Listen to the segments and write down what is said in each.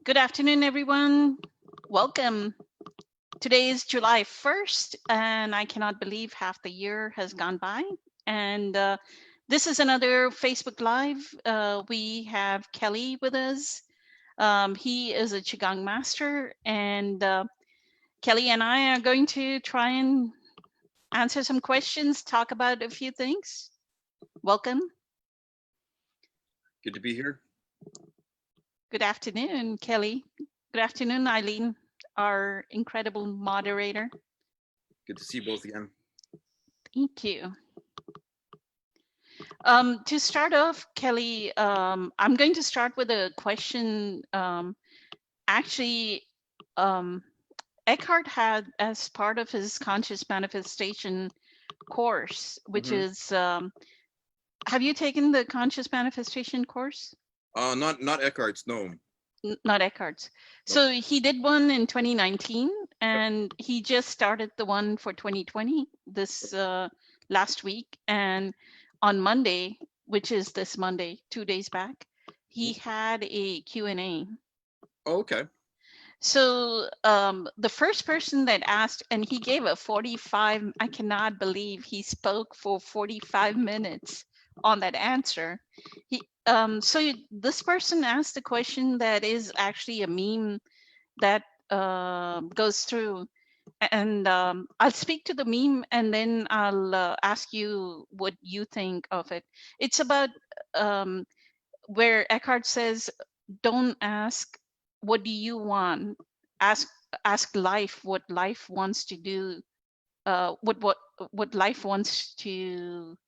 Good afternoon, everyone. Welcome. Today is July 1st, and I cannot believe half the year has gone by. And this is another Facebook Live. We have Kelly with us. He is a Qigong master, and Kelly and I are going to try and answer some questions, talk about a few things. Welcome. Good to be here. Good afternoon, Kelly. Good afternoon, Eileen, our incredible moderator. Good to see you both again. Thank you. To start off, Kelly, I'm going to start with a question. Actually, Eckhart had, as part of his conscious manifestation course, which is, have you taken the conscious manifestation course? Not Eckhart's, no. Not Eckhart's. No. So he did one in 2019, and he just started the one for 2020 this last week. And on Monday, which is this Monday, 2 days back, he had a Q&A. Oh, okay. So the first person that asked, and he gave a 45, I cannot believe he spoke for 45 minutes on that answer. This person asked a question that is actually a meme that goes through. And I'll speak to the meme and then I'll ask you what you think of it. It's about where Eckhart says, don't ask, what do you want? Ask life what life wants to do, what life wants to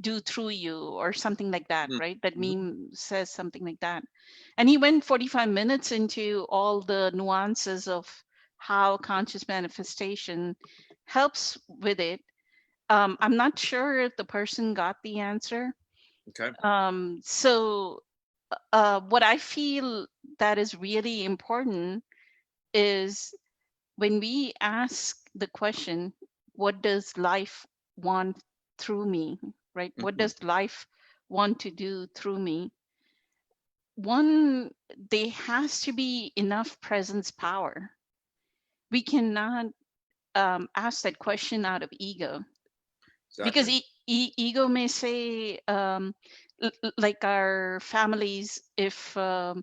do through you, or something like that, right? That meme says something like that. And he went 45 minutes into all the nuances of how conscious manifestation helps with it. I'm not sure if the person got the answer. Okay. So what I feel that is really important is when we ask the question, what does life want through me, right? What does life want to do through me? One, there has to be enough presence power. We cannot ask that question out of ego. Exactly. Because ego may say, like our families, if I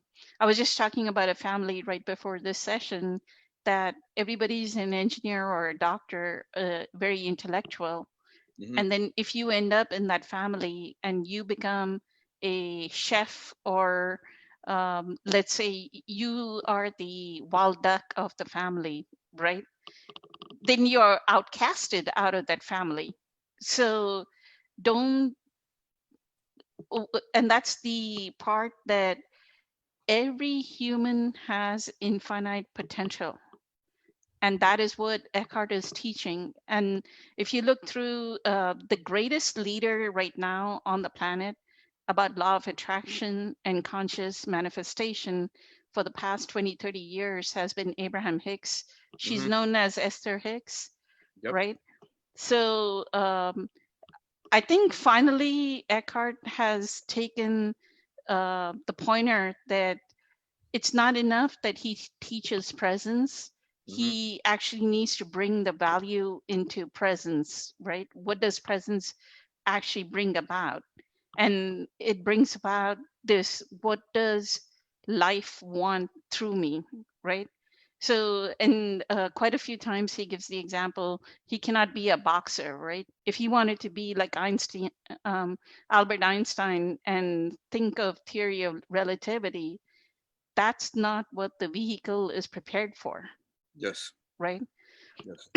was just talking about a family right before this session, that everybody's an engineer or a doctor, very intellectual. And then if you end up in that family and you become a chef, or let's say you are the wild duck of the family, right? Then you're outcasted out of that family. So don't, and that's the part that every human has infinite potential. And that is what Eckhart is teaching. And if you look through the greatest leader right now on the planet about law of attraction and conscious manifestation for the past 20, 30 years has been Abraham Hicks. She's known as Esther Hicks, right? So I think finally Eckhart has taken the pointer that it's not enough that he teaches presence. He actually needs to bring the value into presence, right? What does presence actually bring about? And it brings about this, what does life want through me, right? So, and quite a few times he gives the example, he cannot be a boxer, right? If he wanted to be like Einstein, Albert Einstein, and think of theory of relativity, that's not what the vehicle is prepared for. Yes. Right? Yes.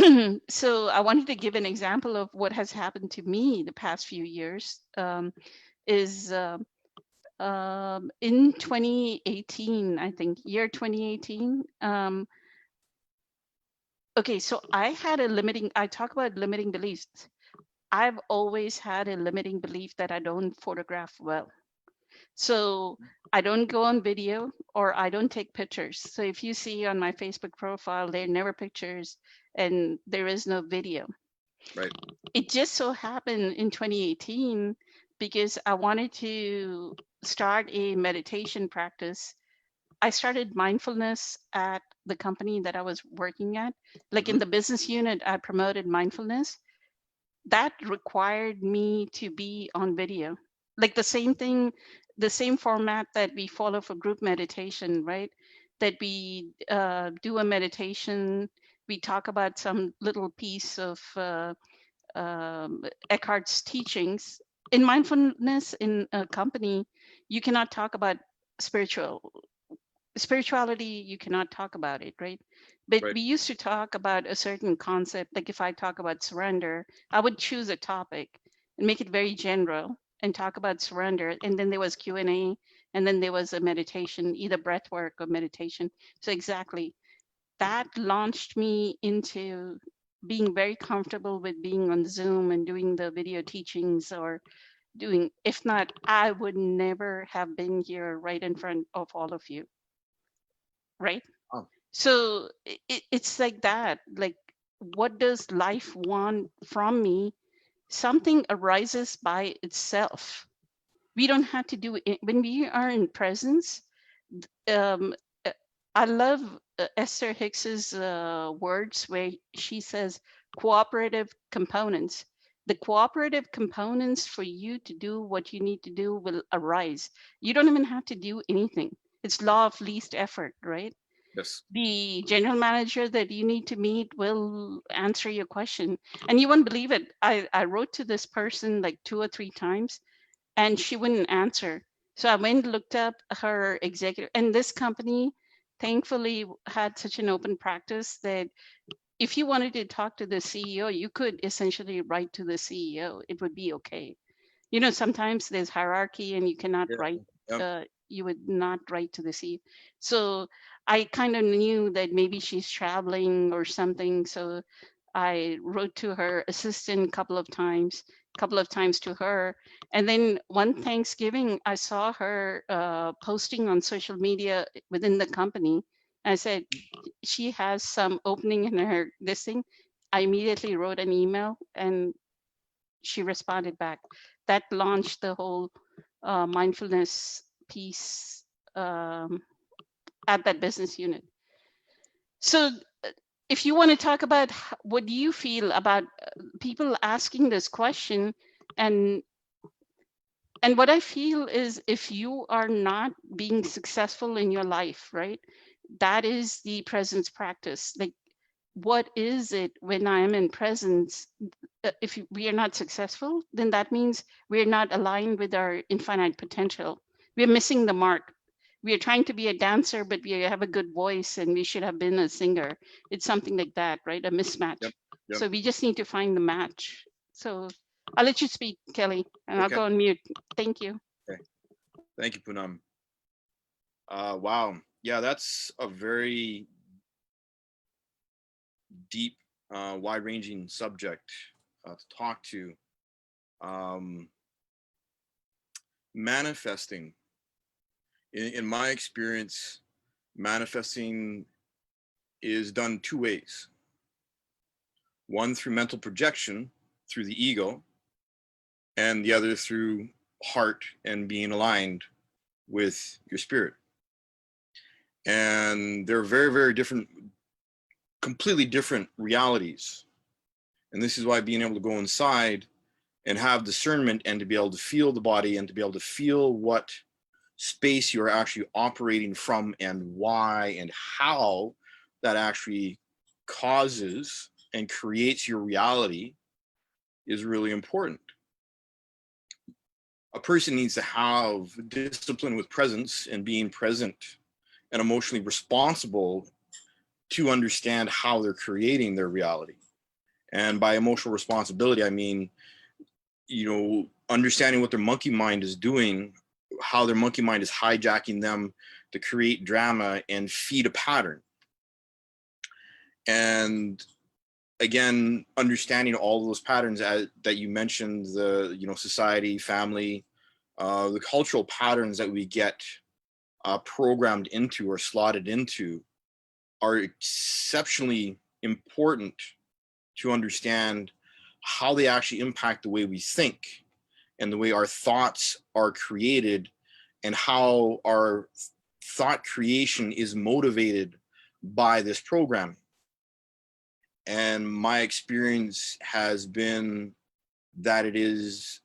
So I wanted to give an example of what has happened to me the past few years. Is in 2018, I think, year 2018. Okay, so I talk about limiting beliefs. I've always had a limiting belief that I don't photograph well. So I don't go on video or I don't take pictures. So if you see on my Facebook profile, there are never pictures and there is no video. Right. It just so happened in 2018 because I wanted to start a meditation practice. I started mindfulness at the company that I was working at. Like in the business unit, I promoted mindfulness. That required me to be on video. Like the same thing, the same format that we follow for group meditation, right? That we do a meditation, we talk about some little piece of Eckhart's teachings. In mindfulness in a company, you cannot talk about spirituality, you cannot talk about it, right? But Right. we used to talk about a certain concept. Like if I talk about surrender, I would choose a topic and make it very general and talk about surrender. And then there was Q&A, and then there was a meditation, either breath work or meditation. So exactly, that launched me into being very comfortable with being on Zoom and doing the video teachings or doing, if not, I would never have been here right in front of all of you, right? Oh, So it's like that. Like, what does life want from me? Something arises by itself. We don't have to do it. When we are in presence, um, uh, I love Esther Hicks's words where she says cooperative components. The cooperative components for you to do what you need to do will arise. You don't even have to do anything. It's law of least effort, right? yes. The general manager that you need to meet will answer your question. And you won't believe it. I wrote to this person like 2 or 3 times and she wouldn't answer. So I went and looked up her executive, and this company thankfully had such an open practice that if you wanted to talk to the CEO, you could essentially write to the CEO. It would be okay. You know, sometimes there's hierarchy and you cannot Yeah. write, Yep. you would not write to the CEO. So I kind of knew that maybe she's traveling or something. So I wrote to her assistant a couple of times to her. And then one Thanksgiving, I saw her posting on social media within the company. I said, she has some opening in her this thing. I immediately wrote an email and she responded back. That launched the whole mindfulness piece um, at that business unit. So if you want to talk about what do you feel about people asking this question, and what I feel is if you are not being successful in your life, right, that is the presence practice. Like, what is it when I am in presence? If we are not successful, then that means we are not aligned with our infinite potential. We are missing the mark. We are trying to be a dancer, but we have a good voice and we should have been a singer. It's something like that, right? A mismatch. Yep. Yep. So we just need to find the match. So I'll let you speak, Kelly, and I'll Okay. go on mute. Thank you. Okay. Thank you, Poonam. Wow. Yeah, that's a very deep, wide-ranging subject to talk to. Manifesting, in my experience, manifesting is done 2 ways. One through mental projection, through the ego, and the other through heart and being aligned with your spirit. And they're very, very different, completely different realities. And this is why being able to go inside and have discernment and to be able to feel the body and to be able to feel what space you're actually operating from and why and how that actually causes and creates your reality is really important. A person needs to have discipline with presence and being present and emotionally responsible to understand how they're creating their reality. And by emotional responsibility, I mean, understanding what their monkey mind is doing, how their monkey mind is hijacking them to create drama and feed a pattern. And again, understanding all those patterns that you mentioned, the society, family, the cultural patterns that we get programmed into or slotted into are exceptionally important to understand how they actually impact the way we think and the way our thoughts are created and how our thought creation is motivated by this programming. And my experience has been that it is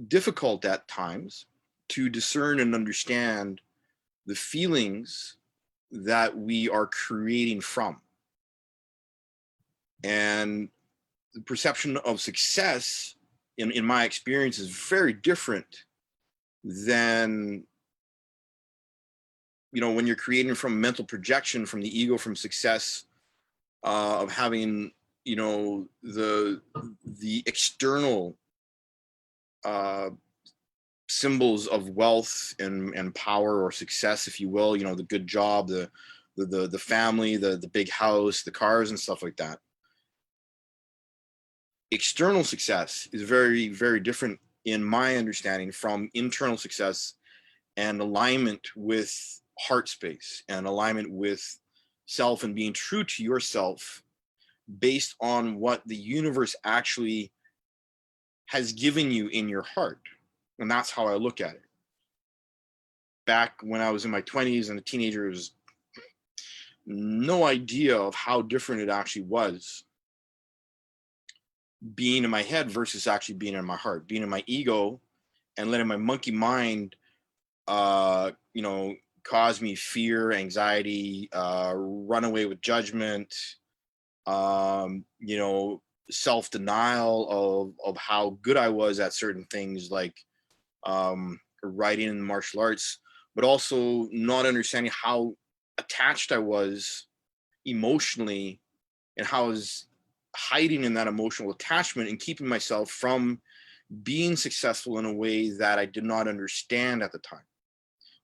difficult at times to discern and understand the feelings that we are creating from. And the perception of success in my experience is very different than, you know, when you're creating from mental projection, from the ego, from success, of having, you know, the external symbols of wealth and power or success, if you will, you know, the good job, the family, the big house, the cars and stuff like that. External success is very, very different in my understanding from internal success and alignment with heart space and alignment with self and being true to yourself based on what the universe actually has given you in your heart. And that's how I look at it. Back when I was in my 20s and a teenager, was no idea of how different it actually was being in my head versus actually being in my heart, being in my ego and letting my monkey mind, you know, cause me fear, anxiety, run away with judgment, you know, self-denial of how good I was at certain things like writing and martial arts, but also not understanding how attached I was emotionally and how I was hiding in that emotional attachment and keeping myself from being successful in a way that I did not understand at the time.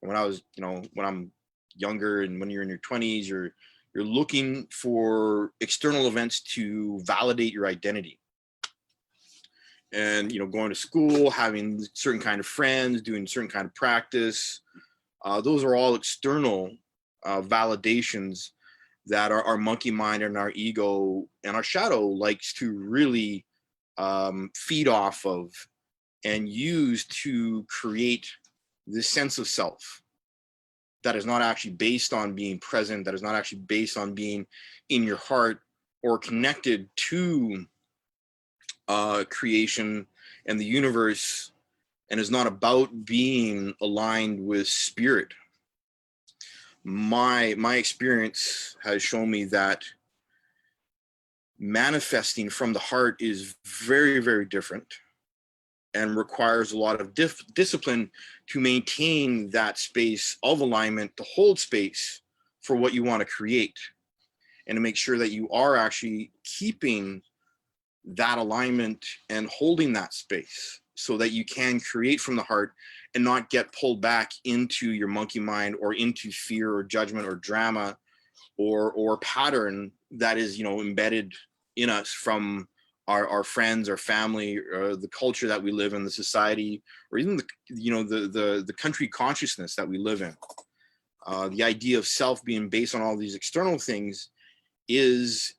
When I was, you know, when I'm younger and when you're in your 20s, you're looking for external events to validate your identity. And, you know, going to school, having certain kind of friends, doing certain kind of practice, those are all external validations that our monkey mind and our ego and our shadow likes to really feed off of and use to create this sense of self that is not actually based on being present, that is not actually based on being in your heart or connected to creation and the universe, and is not about being aligned with spirit. My experience has shown me that manifesting from the heart is very, very different and requires a lot of discipline to maintain that space of alignment, to hold space for what you want to create, and to make sure that you are actually keeping that alignment and holding that space so that you can create from the heart and not get pulled back into your monkey mind or into fear or judgment or drama or pattern that is, you know, embedded in us from our friends, our family, or the culture that we live in, the society, or even the, you know, the country consciousness that we live in. The idea of self being based on all these external things is,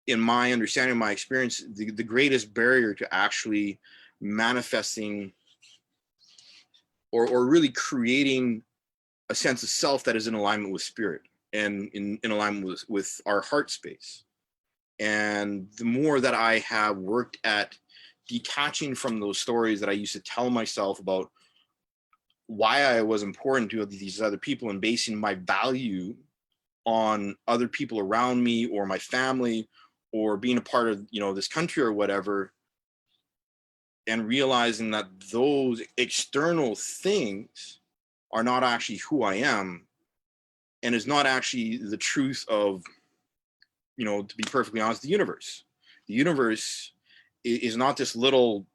in my understanding, my experience, the greatest barrier to actually manifesting or really creating a sense of self that is in alignment with spirit and in alignment with our heart space. And the more that I have worked at detaching from those stories that I used to tell myself about why I was important to these other people and basing my value on other people around me or my family or being a part of, you know, this country or whatever, and realizing that those external things are not actually who I am and is not actually the truth of, you know, to be perfectly honest, the universe. The universe is not this little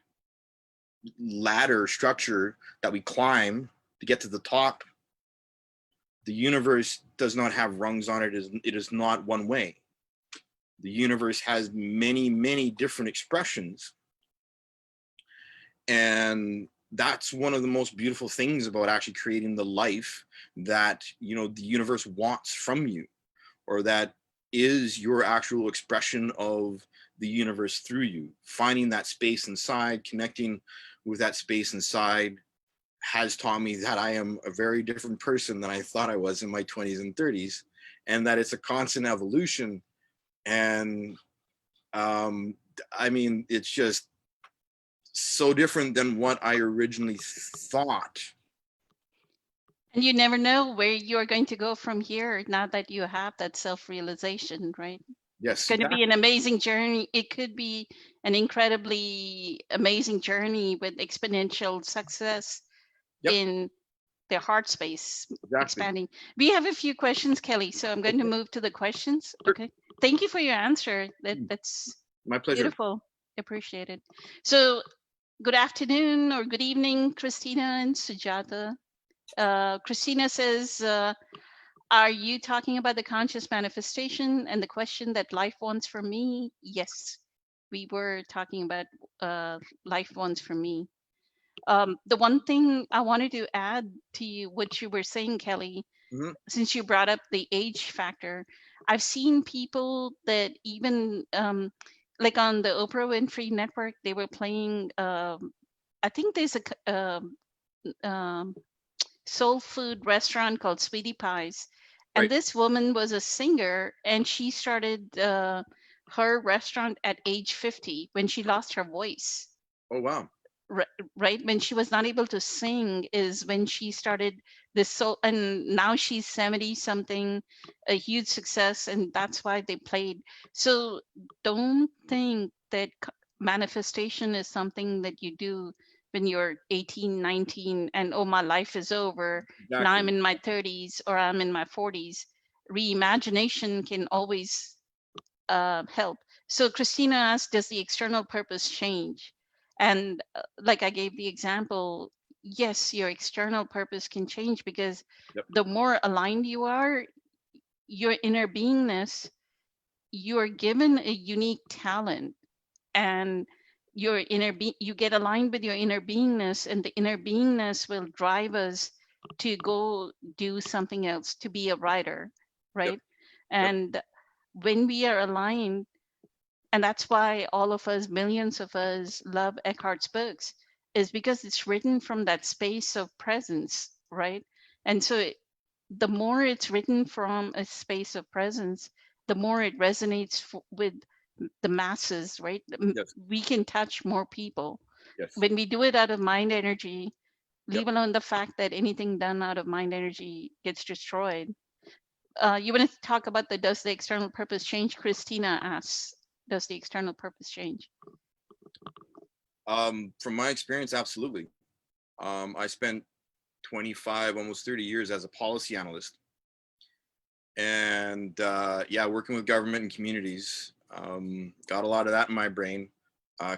ladder structure that we climb to get to the top. The universe does not have rungs on it. It is not one way. The universe has many, many different expressions. And that's one of the most beautiful things about actually creating the life that, you know, the universe wants from you, or that is your actual expression of the universe through you, finding that space inside, connecting with that space inside, has taught me that I am a very different person than I thought I was in my 20s and 30s, and that it's a constant evolution. And I mean, it's just so different than what I originally thought. And you never know where you're going to go from here now that you have that self-realization, right? It's Yes, going to be exactly. an amazing journey. It could be an incredibly amazing journey with exponential success Yep, in their heart space exactly. expanding. We have a few questions, Kelly, so I'm going to Okay, move to the questions. sure. Okay. Thank you for your answer. That's My pleasure. beautiful. Appreciate it. So good afternoon or good evening, Christina and Sujata. Christina says, are you talking about the conscious manifestation and the question that life wants from me? Yes, we were talking about life wants from me. The one thing I wanted to add to you, what you were saying, Kelly, Mhm. since you brought up the age factor, I've seen people that even like on the Oprah Winfrey Network, they were playing. I think there's a um, soul food restaurant called Sweetie Pies. And Right. this woman was a singer and she started her restaurant at age 50 when she lost her voice. Oh, wow. Right when she was not able to sing is when she started this soul, and now she's 70 something, a huge success, and that's why they played. So don't think that manifestation is something that you do when you're 18, 19, and oh, my life is over, now I'm Exactly. in my 30s or I'm in my 40s. Reimagination can always help. So Christina asked, does the external purpose change? And like I gave the example, yes, your external purpose can change because Yep. the more aligned you are, your inner beingness, you are given a unique talent, and you get aligned with your inner beingness, and the inner beingness will drive us to go do something else, to be a writer, Yep. right? Yep. And when we are aligned, and that's why all of us, millions of us, love Eckhart's books, is because it's written from that space of presence, right? And so the more it's written from a space of presence, the more it resonates with the masses, right? Yes. We can touch more people. Yes. When we do it out of mind energy, Yep. leave alone the fact that anything done out of mind energy gets destroyed. You want to talk about the does the external purpose change? Christina asks, does the external purpose change? From my experience, absolutely. I spent 25, almost 30 years as a policy analyst, and yeah, working with government and communities. Got a lot of that in my brain.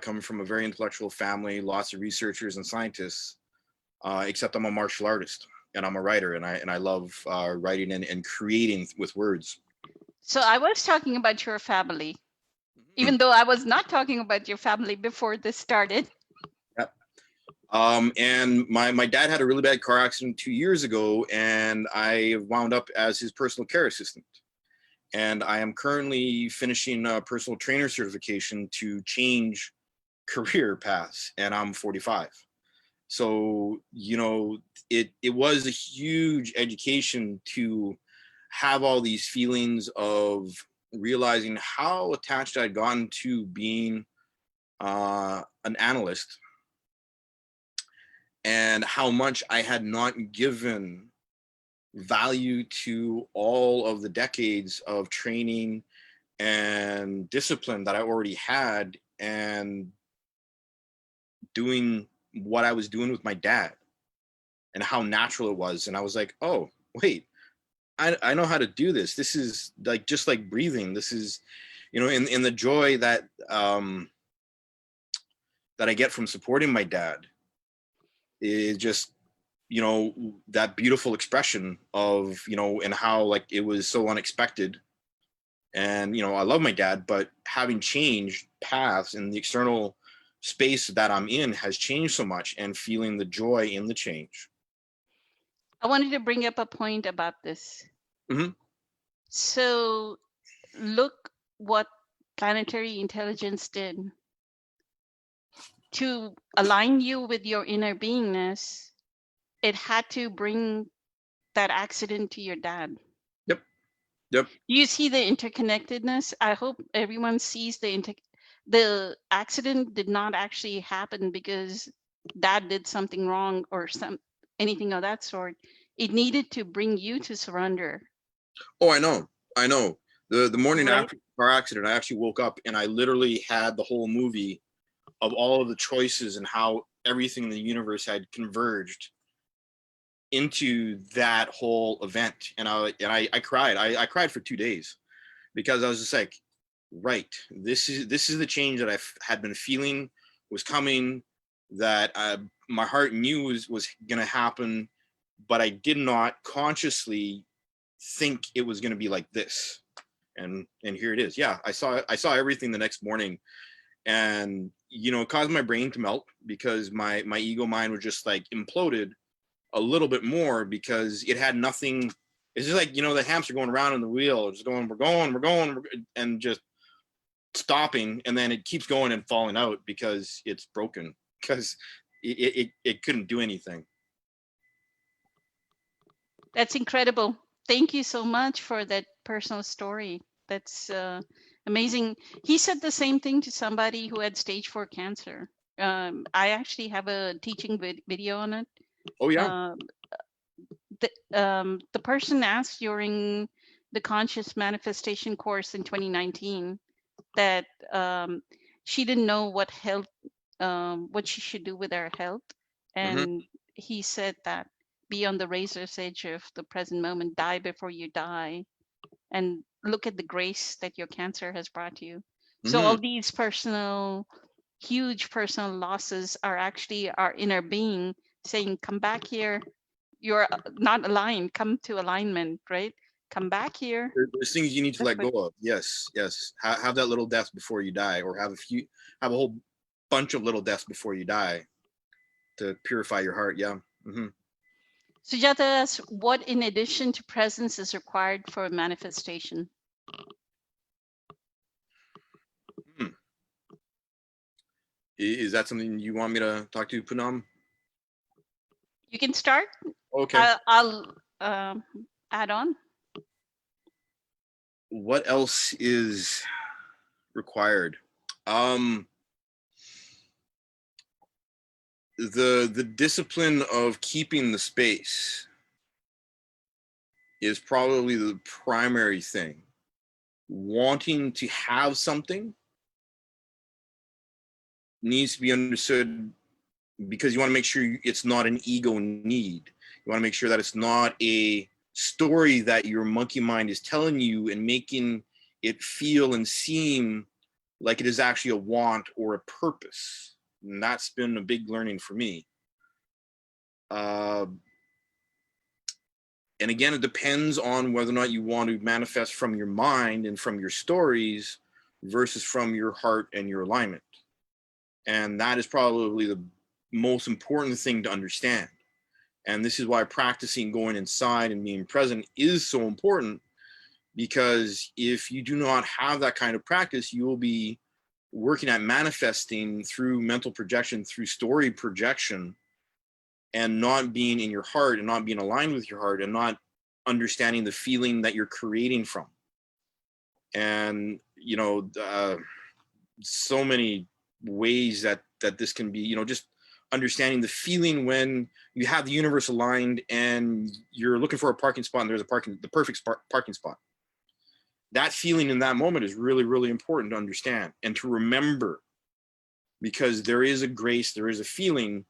Coming from a very intellectual family, lots of researchers and scientists. Except I'm a martial artist and I'm a writer, and I love writing and creating with words. So I was talking about your family, Mhm. even though I was not talking about your family before this started. Yep. And my dad had a really bad car accident 2 years ago, and I wound up as his personal care assistant. And I am currently finishing a personal trainer certification to change career paths, and I'm 45. So, it was a huge education to have all these feelings of realizing how attached I'd gotten to being an analyst, and how much I had not given value to all of the decades of training and discipline that I already had, and doing what I was doing with my dad, and how natural it was. And I was like, oh, wait, I know how to do this. This is like just like breathing. This is, in the joy that that I get from supporting my dad is just, that beautiful expression of, and how like it was so unexpected. And I love my dad, but having changed paths in the external space that I'm in has changed so much, and feeling the joy in the change. I wanted to bring up a point about this. Hmm. So look what planetary intelligence did to align you with your inner beingness. it had to bring that accident to your dad. Yep. Yep. You see the interconnectedness. I hope everyone sees the accident did not actually happen because dad did something wrong or anything of that sort. It needed to bring you to surrender. Oh, I know. I know. The morning Right. after the car accident, I actually woke up and I literally had the whole movie of all of the choices and how everything in the universe had converged into that whole event. And I cried. I cried for 2 days because I was just like, right, this is the change that I had been feeling was coming, that my heart knew was going to happen, but I did not consciously think it was going to be like this. And here it is. Yeah, I saw everything the next morning, and it caused my brain to melt because my ego mind was just like imploded a little bit more because it had nothing. It's just like the hamster going around in the wheel, just going, we're going, and just stopping, and then it keeps going and falling out because it's broken, because it couldn't do anything. That's incredible. Thank you so much for that personal story. That's amazing. He said the same thing to somebody who had stage 4 cancer. I actually have a teaching video on it. Oh yeah. The person asked during the conscious manifestation course in 2019 that she didn't know what she should do with her health, and he said that be on the razor's edge of the present moment, die before you die, and look at the grace that your cancer has brought you. So all these huge personal losses are actually our inner being saying, come back here, you're not aligned, come to alignment, right? Come back here. There's things you need to let go of. Yes. Have that little death before you die, or have a whole bunch of little deaths before you die to purify your heart. Yeah. Sujata asks, what in addition to presence is required for a manifestation? Is that something you want me to talk to Poonam? You can start. Okay. I'll add on. What else is required? The discipline of keeping the space is probably the primary thing. Wanting to have something needs to be understood because you want to make sure it's not an ego need. You want to make sure that it's not a story that your monkey mind is telling you and making it feel and seem like it is actually a want or a purpose. And that's been a big learning for me. And again, it depends on whether or not you want to manifest from your mind and from your stories versus from your heart and your alignment. And that is probably the most important thing to understand. And this is why practicing going inside and being present is so important, because if you do not have that kind of practice, you will be working at manifesting through mental projection, through story projection, and not being in your heart and not being aligned with your heart and not understanding the feeling that you're creating from. And, so many ways that this can be, just understanding the feeling when you have the universe aligned and you're looking for a parking spot and there's the perfect parking spot. That feeling in that moment is really, really important to understand and to remember, because there is a grace, there is a feeling.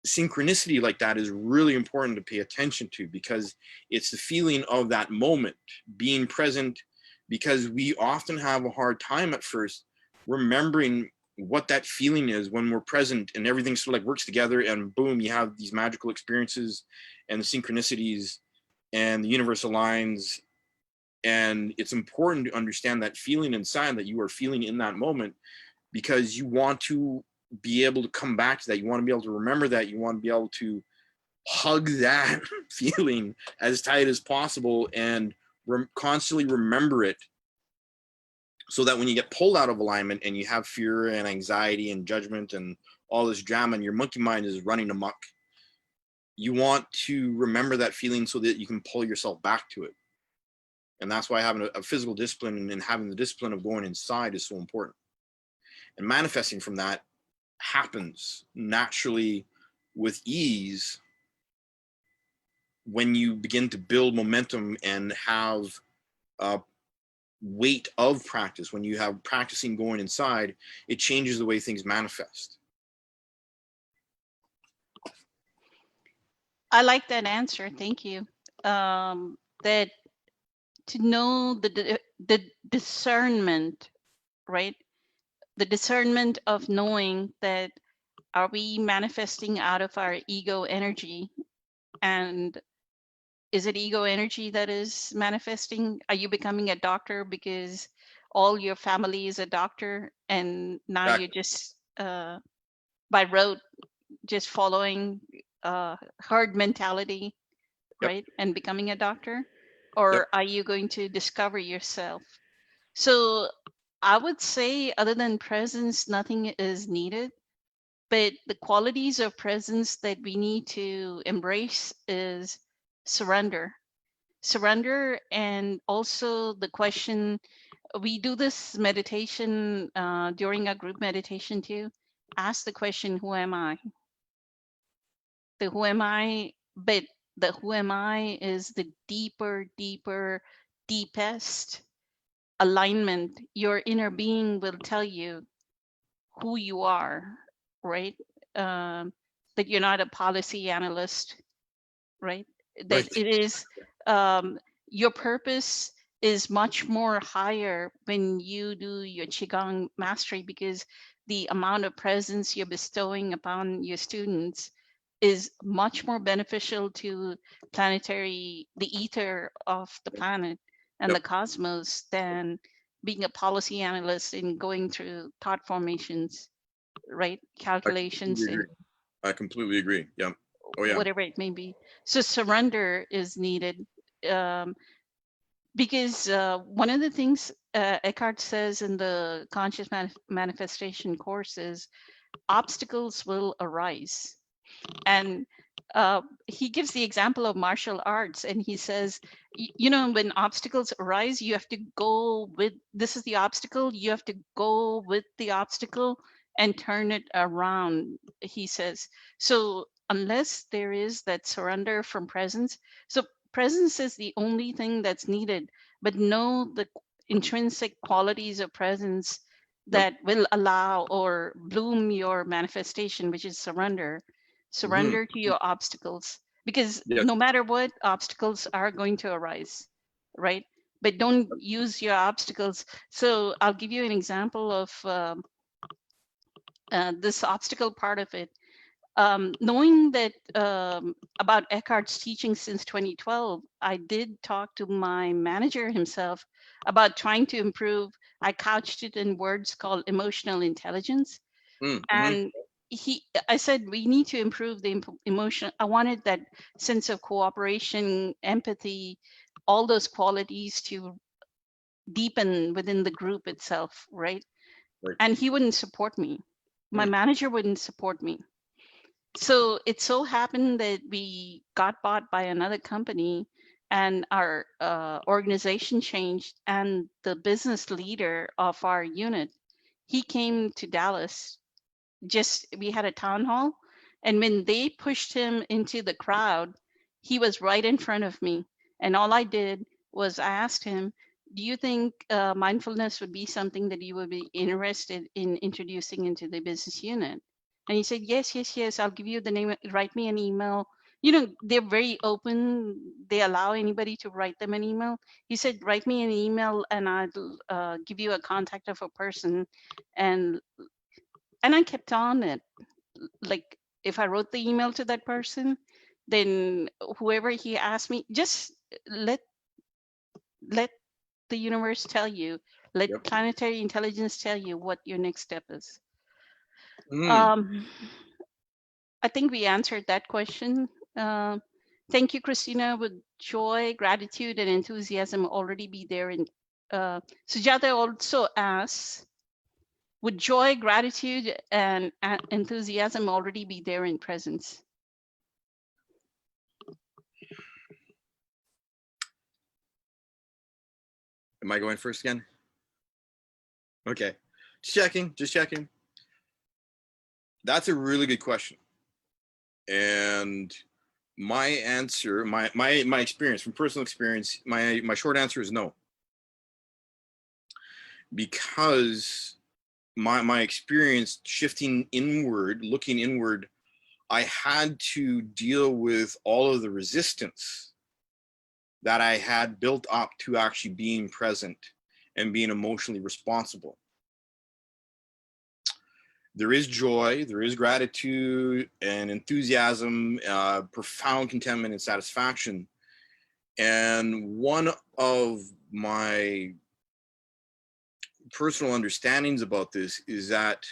Synchronicity like that is really important to pay attention to, because it's the feeling of that moment, being present, because we often have a hard time at first remembering what that feeling is when we're present and everything sort of like works together, and boom, you have these magical experiences and the synchronicities and the universe aligns. And it's important to understand that feeling inside that you are feeling in that moment, because you want to be able to come back to that. You want to be able to remember that. You want to be able to hug that feeling as tight as possible and constantly remember it, so that when you get pulled out of alignment and you have fear and anxiety and judgment and all this drama and your monkey mind is running amok, you want to remember that feeling so that you can pull yourself back to it. And that's why having a physical discipline and having the discipline of going inside is so important. And manifesting from that happens naturally with ease when you begin to build momentum and have weight of practice. When you have practicing going inside, it changes the way things manifest. I like that answer. Thank you. That to know the discernment, right? The discernment of knowing that are we manifesting out of our ego energy, and is it ego energy that is manifesting? Are you becoming a doctor because all your family is a doctor and now Exactly. you're just by rote just following herd mentality, Yep. right? And becoming a doctor? Or Yep. are you going to discover yourself? So I would say, other than presence, nothing is needed. But the qualities of presence that we need to embrace is surrender. Surrender, and also the question, we do this meditation during a group meditation too. Ask the question, who am I? The who am I, but the who am I is the deepest alignment. Your inner being will tell you who you are, right? That you're not a policy analyst, right? That Right. it is your purpose is much more higher when you do your Qigong mastery, because the amount of presence you're bestowing upon your students is much more beneficial to the ether of the planet and Yep. the cosmos than being a policy analyst and going through thought formations, right? Calculations and I completely agree. Yeah. Oh yeah. whatever it may be. So surrender is needed, because one of the things Eckhart says in the conscious manifestation course is obstacles will arise. And he gives the example of martial arts, and he says, you know, when obstacles arise, you have to go with, this is the obstacle, you have to go with the obstacle and turn it around, he says. So unless there is that surrender from presence, so presence is the only thing that's needed, but know the intrinsic qualities of presence Yep. that will allow or bloom your manifestation, which is surrender. Surrender to your obstacles, because Yes. no matter what, obstacles are going to arise, right? But don't use your obstacles. So I'll give you an example of this obstacle part of it. Knowing that about Eckhart's teaching since 2012, I did talk to my manager himself about trying to improve. I couched it in words called emotional intelligence. And I said, we need to improve the emotion. I wanted that sense of cooperation, empathy, all those qualities to deepen within the group itself, right? Right. And he wouldn't support me. My manager wouldn't support me. So it so happened that we got bought by another company, and our organization changed, and the business leader of our unit, he came to Dallas. Just we had a town hall, and when they pushed him into the crowd, he was right in front of me, and all I did was I asked him, do you think mindfulness would be something that you would be interested in introducing into the business unit? And he said, yes, yes, yes, I'll give you the name, write me an email. You know, they're very open, they allow anybody to write them an email. He said, write me an email and I'll give you a contact of a person. and and I kept on it. Like, if I wrote the email to that person, then whoever he asked me, just let let the universe tell you, let Yep. planetary intelligence tell you what your next step is. Mm. I think we answered that question. Thank you, Christina. Would joy, gratitude, and enthusiasm already be there? In Sujata also asks, would joy, gratitude, and enthusiasm already be there in presence? Am I going first again? Okay, just checking. That's a really good question. And my answer, my experience, from personal experience, my short answer is no. Because my experience shifting inward, looking inward, I had to deal with all of the resistance that I had built up to actually being present and being emotionally responsible. There is joy, there is gratitude and enthusiasm, profound contentment and satisfaction. And one of my personal understandings about this is that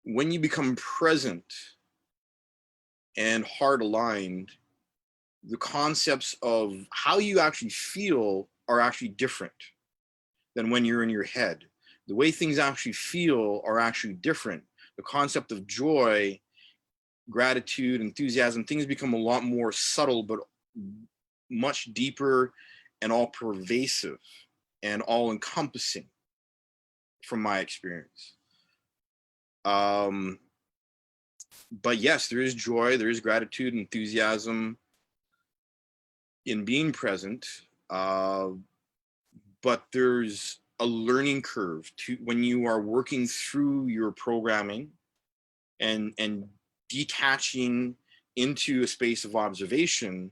when you become present and heart aligned, the concepts of how you actually feel are actually different than when you're in your head. The way things actually feel are actually different. The concept of joy, gratitude, enthusiasm, things become a lot more subtle, but much deeper and all pervasive and all encompassing from my experience. But yes, there is joy, there is gratitude, enthusiasm in being present. But there's a learning curve to when you are working through your programming and detaching into a space of observation.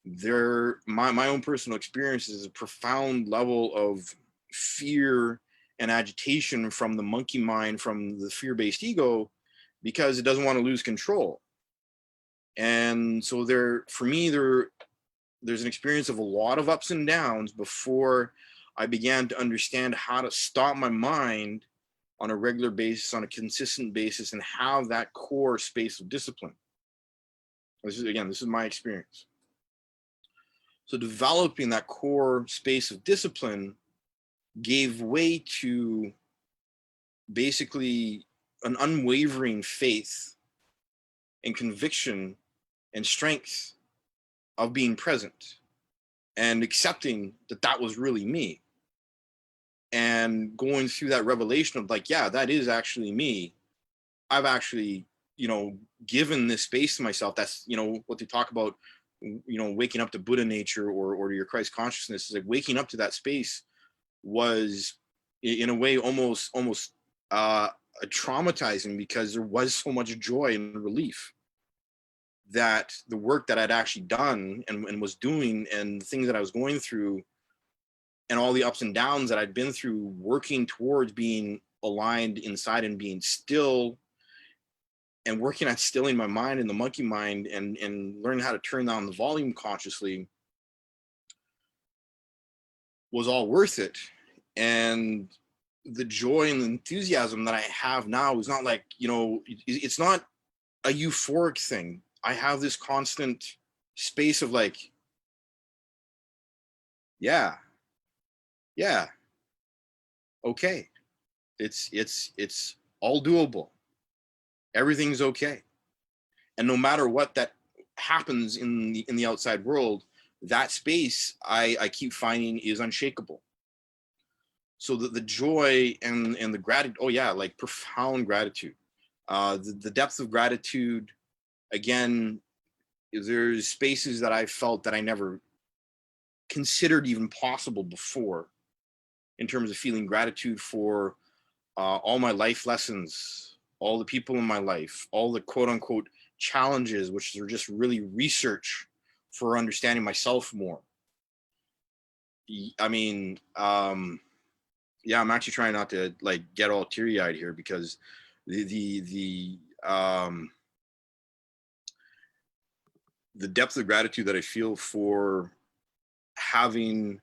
My own personal experience is a profound level of fear and agitation from the monkey mind, from the fear-based ego, because it doesn't want to lose control. And so for me, there's an experience of a lot of ups and downs before I began to understand how to stop my mind on a regular basis, on a consistent basis, and have that core space of discipline. This is my experience. So developing that core space of discipline gave way to basically an unwavering faith and conviction and strength of being present and accepting that that was really me. And going through that revelation of like, yeah, that is actually me. I've actually, given this space to myself. That's, what they talk about, waking up to Buddha nature or to your Christ consciousness. Is like waking up to that space was in a way almost traumatizing, because there was so much joy and relief that the work that I'd actually done and was doing, and the things that I was going through, and all the ups and downs that I'd been through, working towards being aligned inside and being still, and working on stilling my mind and the monkey mind, and learning how to turn down the volume consciously, was all worth it. And the joy and the enthusiasm that I have now is not like, it's not a euphoric thing. I have this constant space of like, yeah, okay, it's all doable. Everything's okay. And no matter what that happens in the outside world, that space I keep finding is unshakable. So the joy and the gratitude, like profound gratitude, the depth of gratitude. Again, there's spaces that I felt that I never considered even possible before, in terms of feeling gratitude for all my life lessons, all the people in my life, all the quote unquote challenges, which are just really research for understanding myself more. I mean, I'm actually trying not to like get all teary eyed here, because the depth of gratitude that I feel for having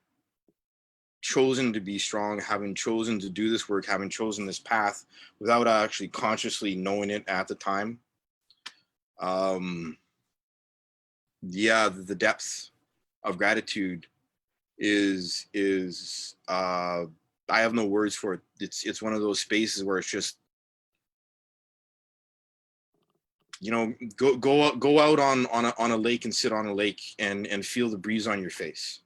chosen to be strong, having chosen to do this work, having chosen this path without actually consciously knowing it at the time. The depth of gratitude is I have no words for it. It's one of those spaces where it's just, go out on a lake and sit on a lake and feel the breeze on your face.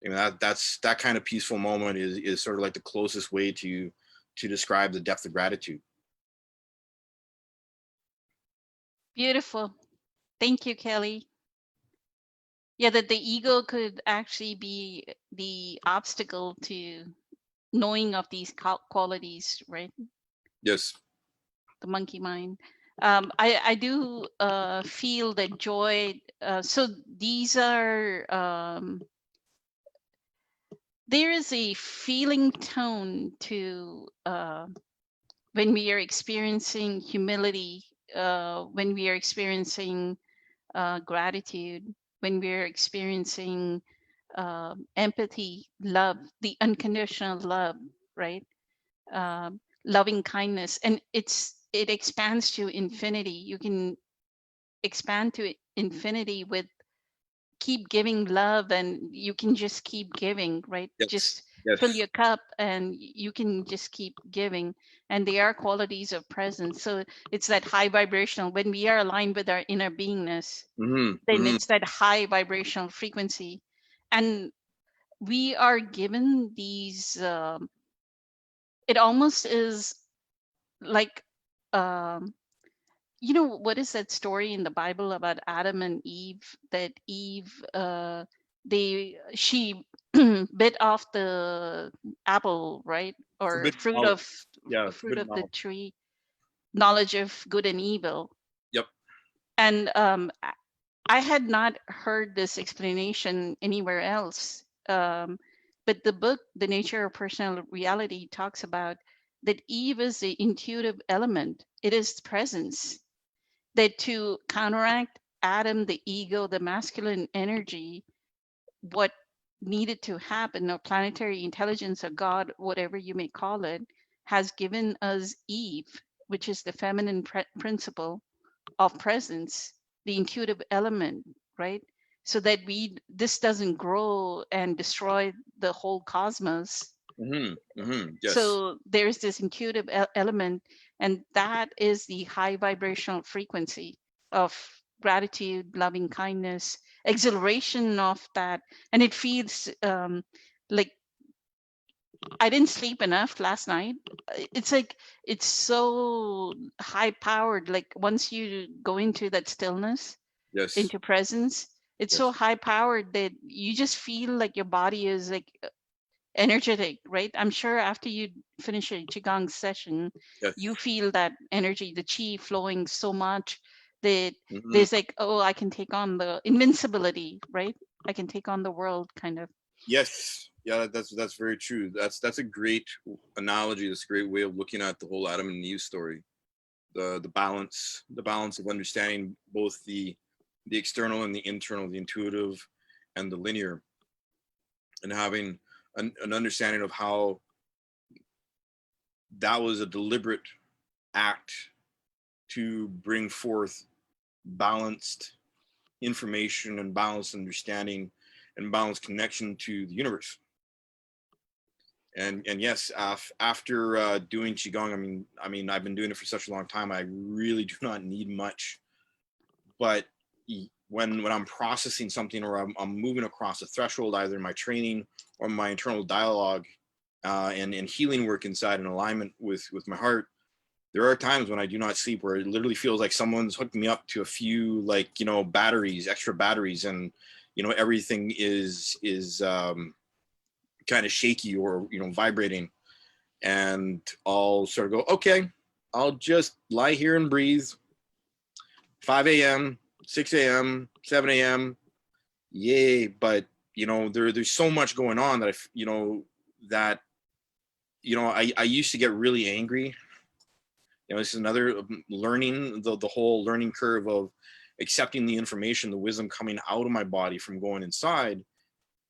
I mean, that kind of peaceful moment is sort of like the closest way to describe the depth of gratitude. Beautiful. Thank you, Kelly. Yeah, that the ego could actually be the obstacle to knowing of these qualities, right? Yes. The monkey mind. I do feel that joy. So these are there is a feeling tone to when we are experiencing humility, when we are experiencing gratitude, when we are experiencing empathy, love, the unconditional love, right? Loving kindness, and it expands to infinity. You can expand to infinity with keep giving love, and you can just keep giving, right? Yes. Just fill Yes. your cup and you can just keep giving, and they are qualities of presence. So it's that high vibrational, when we are aligned with our inner beingness, Hmm. then Hmm. it's that high vibrational frequency. And we are given these it almost is like um what is that story in the Bible about Adam and Eve, that Eve she bit off the apple, right? Or Forbidden knowledge. Yeah. fruit Forbidden of the knowledge. tree, knowledge of good and evil. Yep. And I had not heard this explanation anywhere else. But the book, The Nature of Personal Reality, talks about that Eve is the intuitive element. It is presence. That to counteract Adam, the ego, the masculine energy, what needed to happen, or planetary intelligence, or God, whatever you may call it, has given us Eve, which is the feminine principle of presence, the intuitive element, right? So that this doesn't grow and destroy the whole cosmos. Hmm. Hmm. Yes. So there's this intuitive element, and that is the high vibrational frequency of gratitude, loving kindness, exhilaration of that. And it feels like I didn't sleep enough last night. It's like it's so high powered. Like once you go into that stillness, Yes. into presence, it's so Yes. high powered that you just feel like your body is like energetic, right? I'm sure after you finish a qigong session, Yes. you feel that energy, the chi flowing so much that Hmm. there's like, oh, I can take on the invincibility, right? I can take on the world, kind of. Yes. Yeah. That's very true. That's a great analogy. That's a great way of looking at the whole Adam and Eve story. The balance of understanding both the external and the internal, the intuitive and the linear, and having an understanding of how that was a deliberate act to bring forth balanced information and balanced understanding and balanced connection to the universe. And yes, after doing qigong, I mean I've been doing it for such a long time, I really do not need much. But when I'm processing something, or I'm moving across a threshold, either in my training or my internal dialogue, and healing work inside, in alignment with my heart, there are times when I do not sleep, where it literally feels like someone's hooked me up to a few, like, batteries, extra batteries, and everything is kind of shaky, or vibrating, and I'll sort of go, okay, I'll just lie here and breathe. 5 a.m., 6 a.m., 7 a.m. Yay. But there's so much going on that I used to get really angry. This is another learning, the whole learning curve of accepting the information, the wisdom coming out of my body from going inside,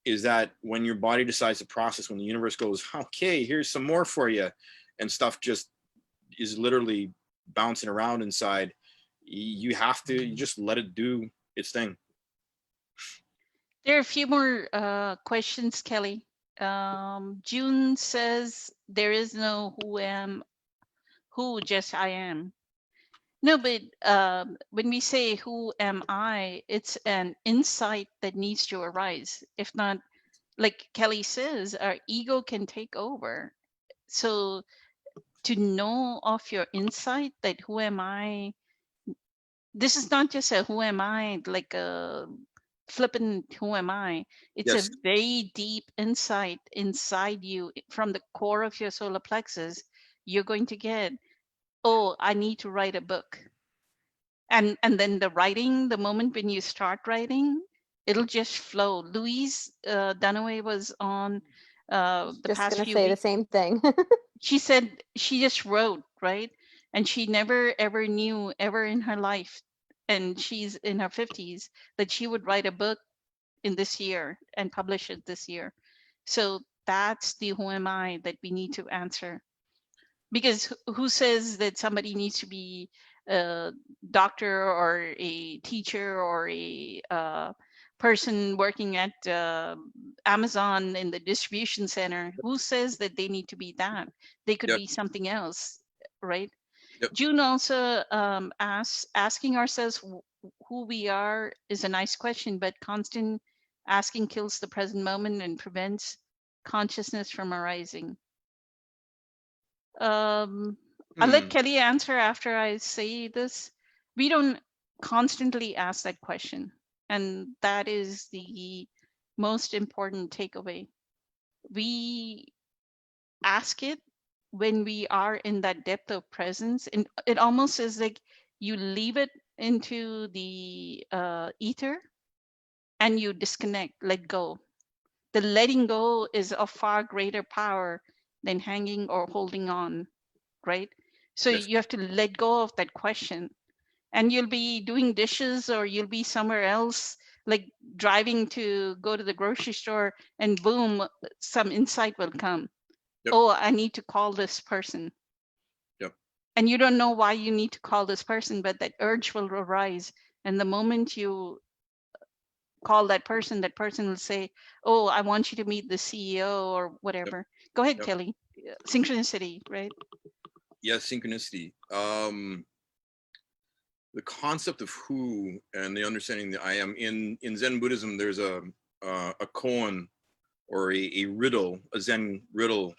is that when your body decides to process, when the universe goes, okay, here's some more for you, and stuff just is literally bouncing around inside, you have to, you just let it do its thing. There are a few more questions, Kelly. June says there is no who, just I am. No, but when we say who am I, it's an insight that needs to arise. If not, like Kelly says, our ego can take over. So to know of your insight, that who am I, this is not just a who am I, like a flippant who am I. It's a Yes. very deep insight inside you from the core of your solar plexus. You're going to get, oh, I need to write a book. And then the writing, the moment when you start writing, it'll just flow. Louise Dunaway was on the Just past gonna few say the weeks. same thing. She said she just wrote, right? And she never ever knew ever in her life, and she's in her 50s, that she would write a book in this year and publish it this year. So that's the who am I that we need to answer. Because who says that somebody needs to be a doctor or a teacher or a person working at Amazon in the distribution center? Who says that they need to be that? They could Yep. be something else, right? Yep. June also asking ourselves who we are is a nice question, but constant asking kills the present moment and prevents consciousness from arising. I'll let Kelly answer after I say this. We don't constantly ask that question, and that is the most important takeaway. We ask it when we are in that depth of presence, and it almost is like you leave it into the ether and you disconnect, let go. The letting go is of far greater power than hanging or holding on, right? So Yes. you have to let go of that question, and you'll be doing dishes or you'll be somewhere else, like driving to go to the grocery store, and boom, some insight will come. Yep. Oh, I need to call this person. Yep. And you don't know why you need to call this person, but that urge will arise. And the moment you call that person will say, oh, I want you to meet the CEO or whatever. Go ahead, Yep. Kelly. Synchronicity, right? Yes, synchronicity. The concept of who and the understanding that I am in Zen Buddhism, there's a koan or a riddle, a Zen riddle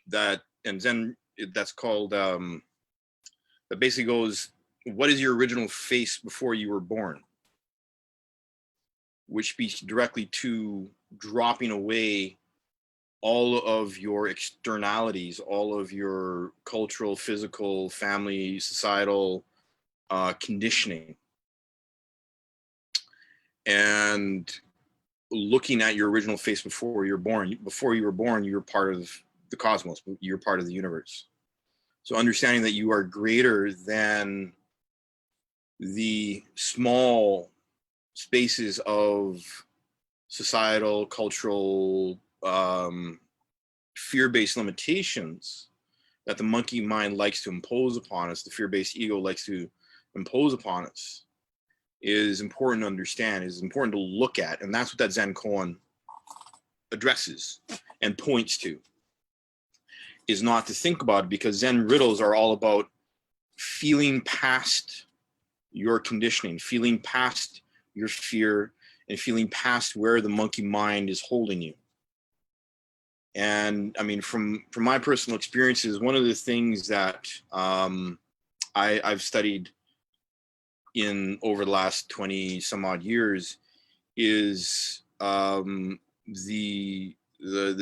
that in Zen that's called that basically goes, what is your original face before you were born? Which speaks directly to dropping away all of your externalities, all of your cultural, physical, family, societal conditioning, and looking at your original face before you're born. Before you were born, you're part of the cosmos. You're part of the universe. So understanding that you are greater than the small spaces of societal, cultural, fear-based limitations that the monkey mind likes to impose upon us, the fear-based ego likes to impose upon us, is important to understand, is important to look at. And that's what that Zen koan addresses and points to, is not to think about it, because Zen riddles are all about feeling past your conditioning, feeling past your fear, and feeling past where the monkey mind is holding you. And I mean, from my personal experiences, one of the things that I've studied in over the last 20 some odd years is the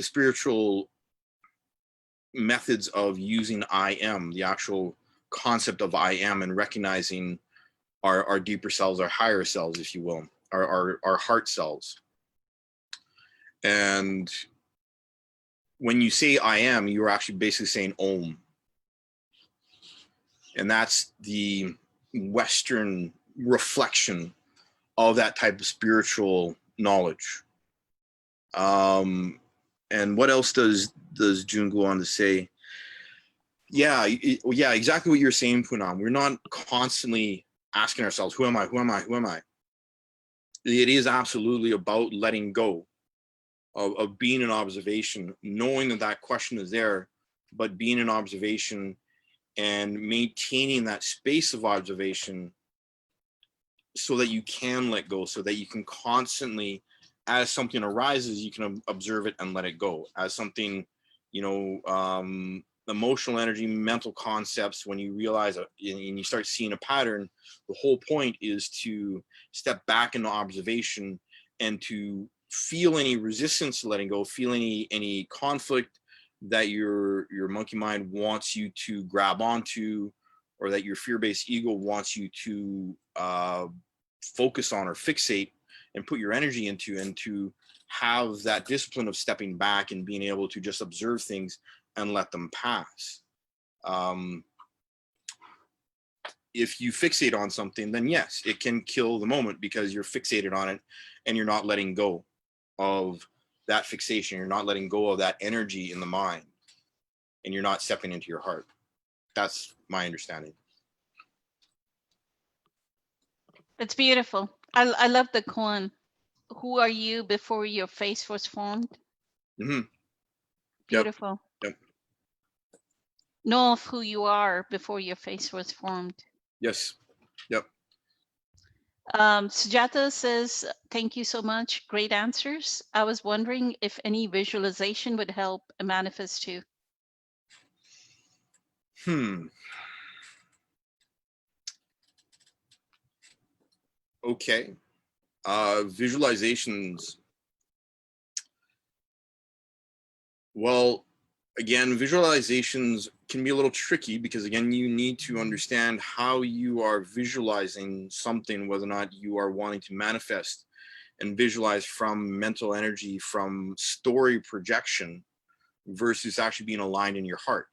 spiritual methods of using I am, the actual concept of I am, and recognizing our deeper selves, our higher selves, if you will, our heart selves. And when you say I am, you're actually basically saying Om. And that's the Western reflection of that type of spiritual knowledge. And what else does June go on to say? Yeah, exactly what you're saying, Poonam. We're not constantly asking ourselves, who am I? Who am I? Who am I? It is absolutely about letting go of being in observation, knowing that that question is there, but being in observation and maintaining that space of observation so that you can let go, so that you can constantly as something arises, you can observe it and let it go. As something, you know, emotional energy, mental concepts, when you realize and you start seeing a pattern, the whole point is to step back into observation and to feel any resistance to letting go, feel any conflict that your monkey mind wants you to grab onto, or that your fear-based ego wants you to focus on or fixate and put your energy into, and to have that discipline of stepping back and being able to just observe things and let them pass. If you fixate on something, then yes, it can kill the moment because you're fixated on it and you're not letting go of that fixation. You're not letting go of that energy in the mind, and you're not stepping into your heart. That's my understanding. It's beautiful. I love the koan. Who are you before your face was formed? Mm-hmm. Beautiful. Yep. Know of who you are before your face was formed. Yes. Yep. Sujata says, thank you so much. Great answers. I was wondering if any visualization would help a manifest too. Okay. Visualizations. Well, again, visualizations can be a little tricky because, again, you need to understand how you are visualizing something, whether or not you are wanting to manifest and visualize from mental energy, from story projection, versus actually being aligned in your heart.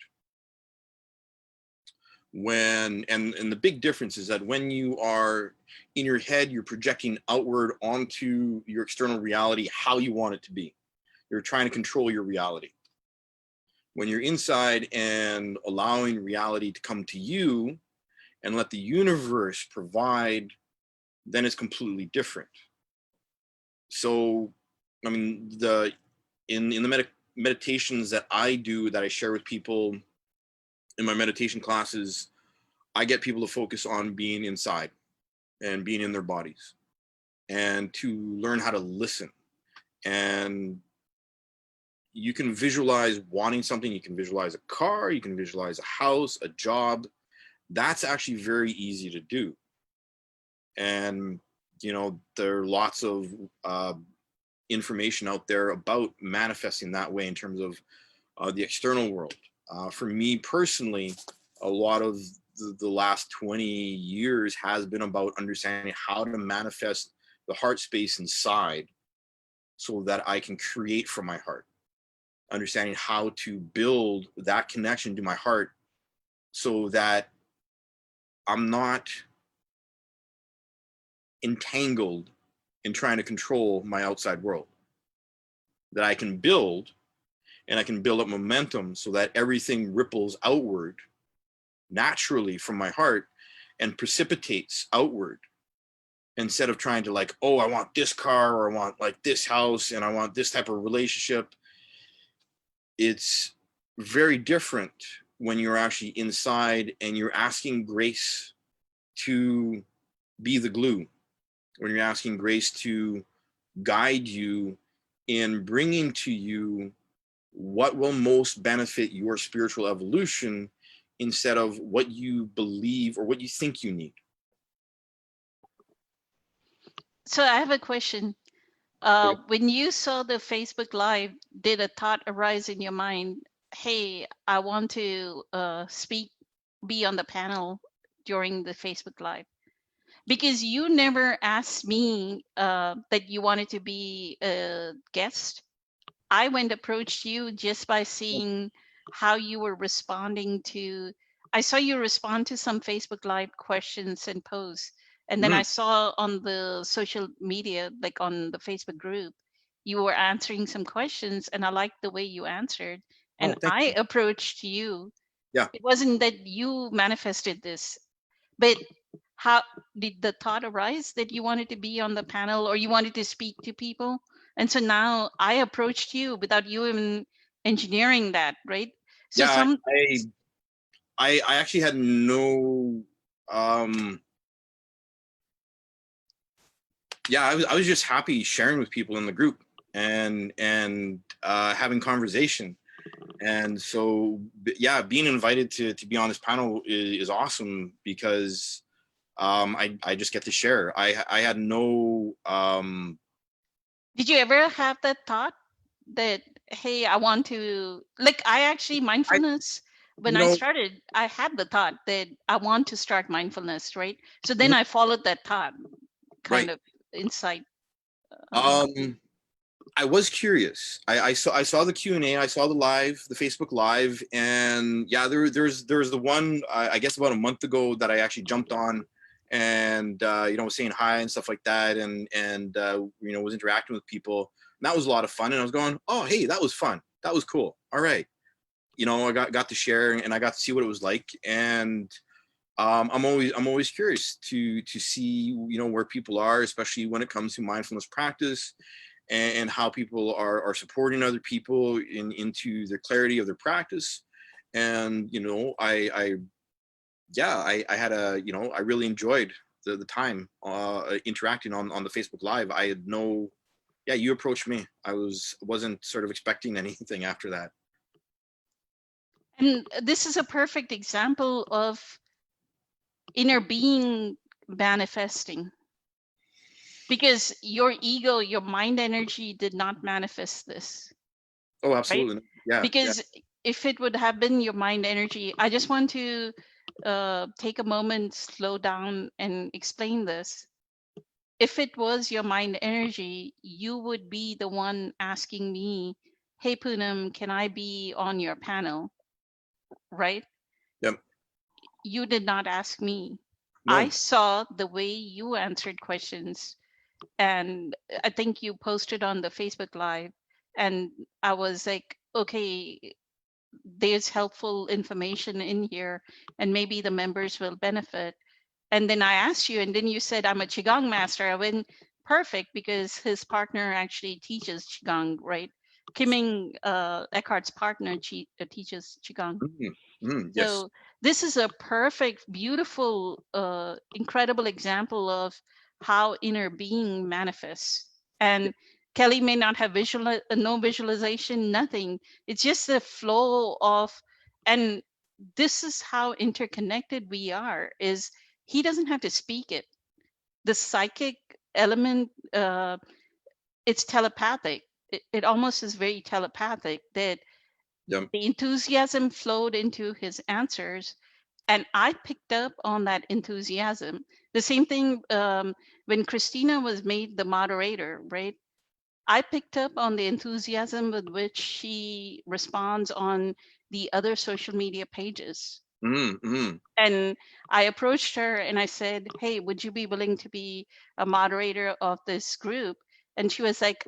And the big difference is that when you are in your head, you're projecting outward onto your external reality how you want it to be. You're trying to control your reality. When you're inside and allowing reality to come to you and let the universe provide, then it's completely different. So, I mean, in the meditations that I do, that I share with people in my meditation classes, I get people to focus on being inside and being in their bodies, and to learn how to listen. And you can visualize wanting something. You can visualize a car, you can visualize a house, a job. That's actually very easy to do. And, you know, there are lots of information out there about manifesting that way in terms of the external world. For me personally, a lot of the last 20 years has been about understanding how to manifest the heart space inside so that I can create from my heart. Understanding how to build that connection to my heart so that I'm not entangled in trying to control my outside world. That I can build, and I can build up momentum so that everything ripples outward naturally from my heart and precipitates outward, instead of trying to, like, oh, I want this car, or I want like this house, and I want this type of relationship. It's very different when you're actually inside and you're asking grace to be the glue, when you're asking grace to guide you in bringing to you what will most benefit your spiritual evolution, instead of what you believe or what you think you need. So I have a question. When you saw the Facebook Live, did a thought arise in your mind, hey, I want to be on the panel during the Facebook Live? Because you never asked me that you wanted to be a guest. I went approached you just by seeing how you were responding to. I saw you respond to some Facebook Live questions and posts, and then I saw on the social media, like on the Facebook group, you were answering some questions, and I liked the way you answered. And I approached you. Yeah. It wasn't that you manifested this, but how did the thought arise that you wanted to be on the panel or you wanted to speak to people? And so now I approached you without you even engineering that, right? So Yeah, I actually had no yeah, I was just happy sharing with people in the group and having conversation. And so, yeah, being invited to be on this panel is awesome because I just get to share. I had no Did you ever have that thought that, hey, I want to, like, I actually, I mindfulness, when you I know started, I had the thought that I want to start mindfulness, right? So then mhm, I followed that thought, kind right. of insight. Um, Um, I was curious. I saw the Q&A, I saw the Facebook live, and yeah, there's the one I guess about a month ago that I actually jumped on and was saying hi and stuff like that, and was interacting with people. And that was a lot of fun, and I was going, oh hey, that was fun. That was cool. All right, I got to share and I got to see what it was like, and I'm always curious to see where people are, especially when it comes to mindfulness practice and how people are supporting other people into the clarity of their practice. And I had I really enjoyed the time interacting on the Facebook Live. I had no yeah, you approached me. Wasn't sort of expecting anything after that. and this is a perfect example of inner being manifesting, because your ego, your mind energy did not manifest this, Oh, right? absolutely. Yeah, yeah. Because if it would have been your mind energy, I just want to take a moment, slow down, and explain this. If it was your mind energy, you would be the one asking me, hey, Poonam, can I be on your panel, right? Yep. You did not ask me. I No. saw the way you answered questions, and I think you posted on the Facebook Live, and I was like, okay, there's helpful information in here, and maybe the members will benefit. And then I asked you, and then you said, I'm a Qigong master. I went, perfect, because his partner actually teaches Qigong, right? Kiming, Eckhart's partner, teaches Qigong. Yes. So this is a perfect, beautiful, incredible example of how inner being manifests. And Kelly may not have no visualization, nothing. It's just the flow of, and this is how interconnected we are. Is he doesn't have to speak it. The psychic element, it's telepathic. It almost is very telepathic that Yep. the enthusiasm flowed into his answers, and I picked up on that enthusiasm. The same thing when Christina was made the moderator, right? I picked up on the enthusiasm with which she responds on the other social media pages. Mm-hmm. And I approached her and I said, hey, would you be willing to be a moderator of this group? And she was like,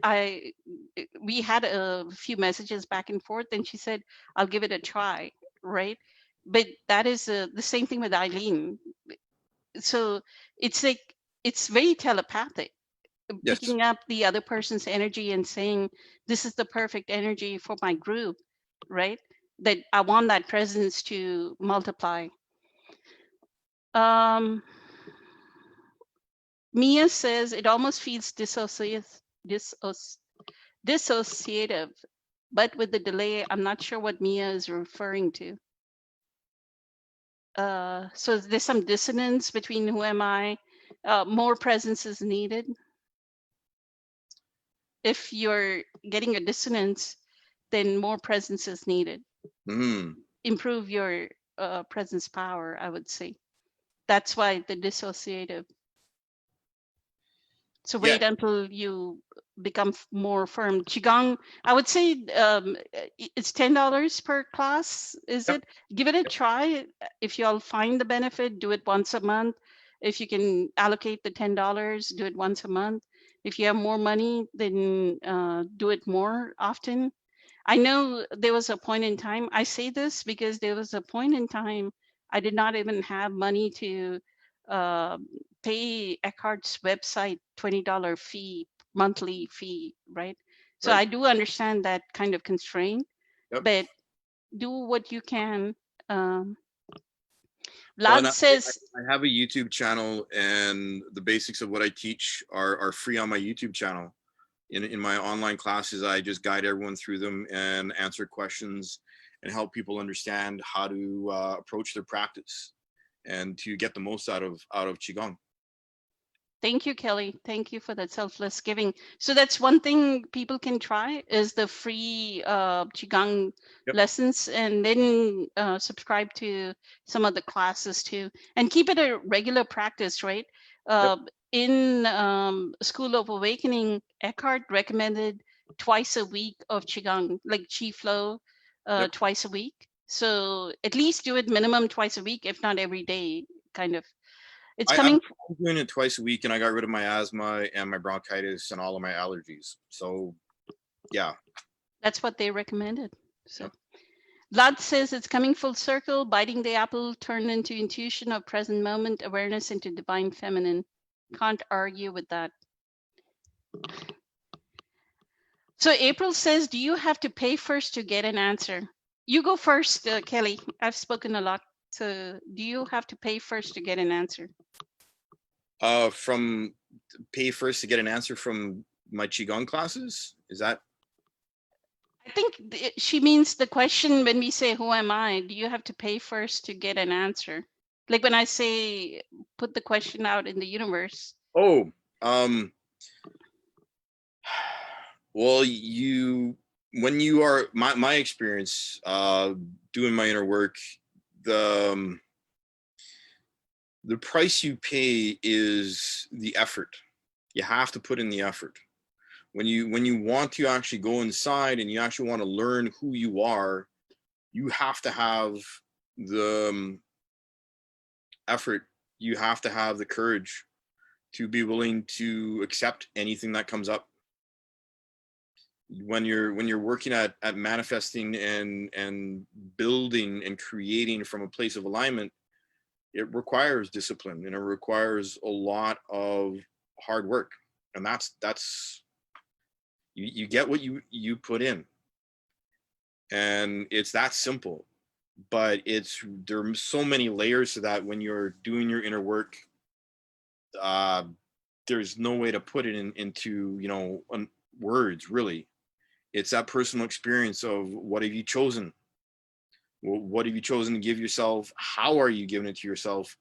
we had a few messages back and forth, and she said, I'll give it a try, right? But that is the same thing with Eileen. So it's like, it's very telepathic, Yes. picking up the other person's energy and saying, this is the perfect energy for my group, right? That I want that presence to multiply. Um, Mia says it almost feels dissociative, but with the delay, I'm not sure what Mia is referring to. So there's some dissonance between who am I? More presence is needed. If you're getting a dissonance, then more presence is needed. Mm-hmm. Improve your presence power, I would say. That's why the dissociative. So Yeah. wait until you become more firm. Qigong, I would say it's $10 per class. Is Yep. it? Give it a try. If y'all find the benefit, do it once a month. If you can allocate the $10, do it once a month. If you have more money, then do it more often. I know there was a point in time, I say this because there was a point in time I did not even have money to uh, pay Eckhart's website $20 fee, monthly fee, right? So Right. I do understand that kind of constraint, Yep. but do what you can. Um, Well, and Vlad says, I have a YouTube channel, and the basics of what I teach are free on my YouTube channel. In my online classes, I just guide everyone through them and answer questions and help people understand how to approach their practice and to get the most out of Qigong. thank you, Kelly. Thank you for that selfless giving. So that's one thing people can try is the free Qigong Yep. lessons, and then subscribe to some of the classes too, and keep it a regular practice, right? In School of Awakening, Eckhart recommended twice a week of Qigong, like Qi Flow, Yep. twice a week. So at least do it minimum twice a week, if not every day, kind of. It's coming. I'm doing it twice a week, and I got rid of my asthma and my bronchitis and all of my allergies. So, yeah. That's what they recommended. So Vlad says it's coming full circle, biting the apple turned into intuition of present moment, awareness into divine feminine. Can't argue with that. So April says, do you have to pay first to get an answer? You go first, Kelly. I've spoken a lot. So do you have to pay first to get an answer? From pay first to get an answer from my Qigong classes? Is that? I think she means the question when we say, who am I? Do you have to pay first to get an answer? Like when I say, put the question out in the universe. Oh, well, when you are, my experience, doing my inner work, the price you pay is the effort. You have to put in the effort. When you want to actually go inside and you actually want to learn who you are, you have to have the effort. You have to have the courage to be willing to accept anything that comes up. When you're working at manifesting and building and creating from a place of alignment, it requires discipline and it requires a lot of hard work, and that's you get what you put in, and it's that simple. But there are so many layers to that. When you're doing your inner work, there's no way to put it into words, really. It's that personal experience of what have you chosen? What have you chosen to give yourself? How are you giving it to yourself?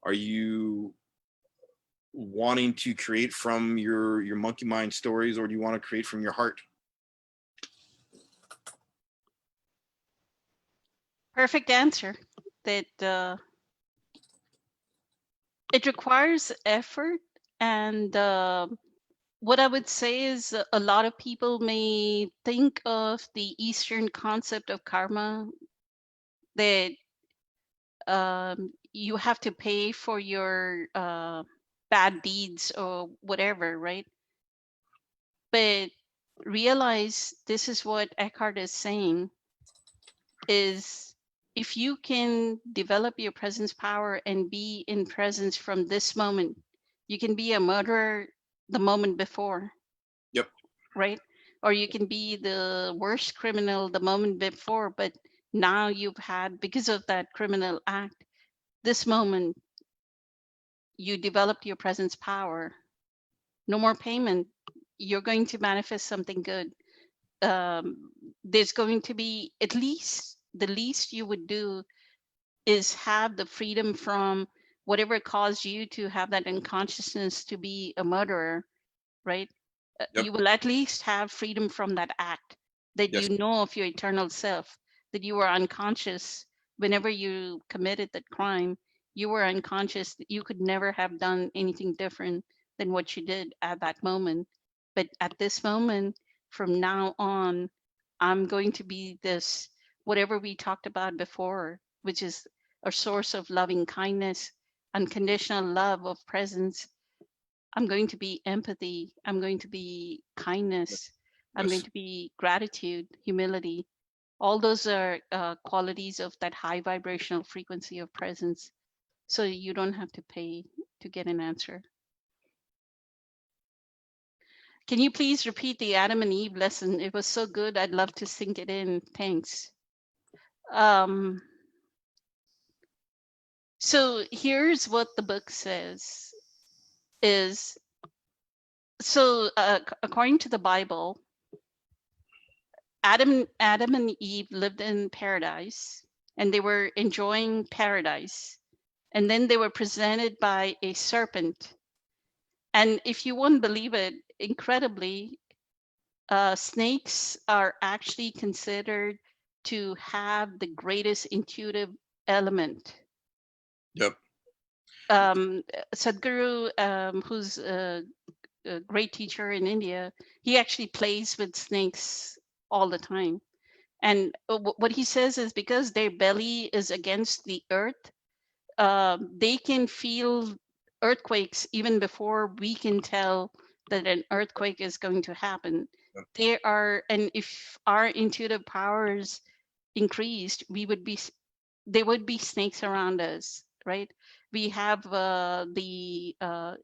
Are you wanting to create from your monkey mind stories, or do you want to create from your heart? Perfect answer. That it requires effort, and what I would say is a lot of people may think of the Eastern concept of karma, that you have to pay for your bad deeds or whatever, right? But realize this is what Eckhart is saying, is if you can develop your presence power and be in presence from this moment, you can be a murderer the moment before. Yep. Right? Or you can be the worst criminal the moment before, but now you've had, because of that criminal act, this moment, you developed your presence power. No more payment. You're going to manifest something good. There's going to be, at least the least you would do is have the freedom from whatever caused you to have that unconsciousness to be a murderer, right? Yep. You will at least have freedom from that act, that Yes. you know of your eternal self, that you were unconscious whenever you committed that crime. You were unconscious, that you could never have done anything different than what you did at that moment. But at this moment, from now on, I'm going to be this, whatever we talked about before, which is a source of loving kindness, unconditional love of presence. I'm going to be empathy. I'm going to be kindness. I'm going Yes. to be gratitude, humility. All those are qualities of that high vibrational frequency of presence. So you don't have to pay to get an answer. Can you please repeat the Adam and Eve lesson? It was so good. I'd love to sink it in. Thanks. So here's what the book says is, so according to the Bible, Adam and Eve lived in paradise, and they were enjoying paradise. And then they were presented by a serpent. And if you won't believe it, incredibly, snakes are actually considered to have the greatest intuitive element. Yep. Sadhguru, who's a great teacher in India, he actually plays with snakes all the time. And what he says is because their belly is against the earth, they can feel earthquakes even before we can tell that an earthquake is going to happen. Yep. There are, and if our intuitive powers increased, there would be snakes around us, right? We have the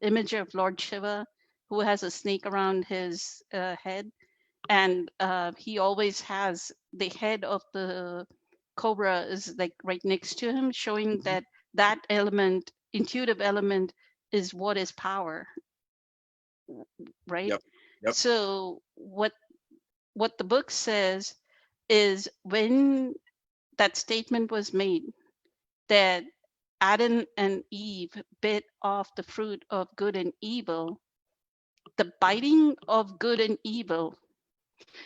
image of Lord Shiva, who has a snake around his head, and he always has the head of the cobra is like right next to him, showing that that element, intuitive element, is what is power, right? Yep. Yep. So what the book says is when that statement was made that Adam and Eve bit off the fruit of good and evil, the biting of good and evil.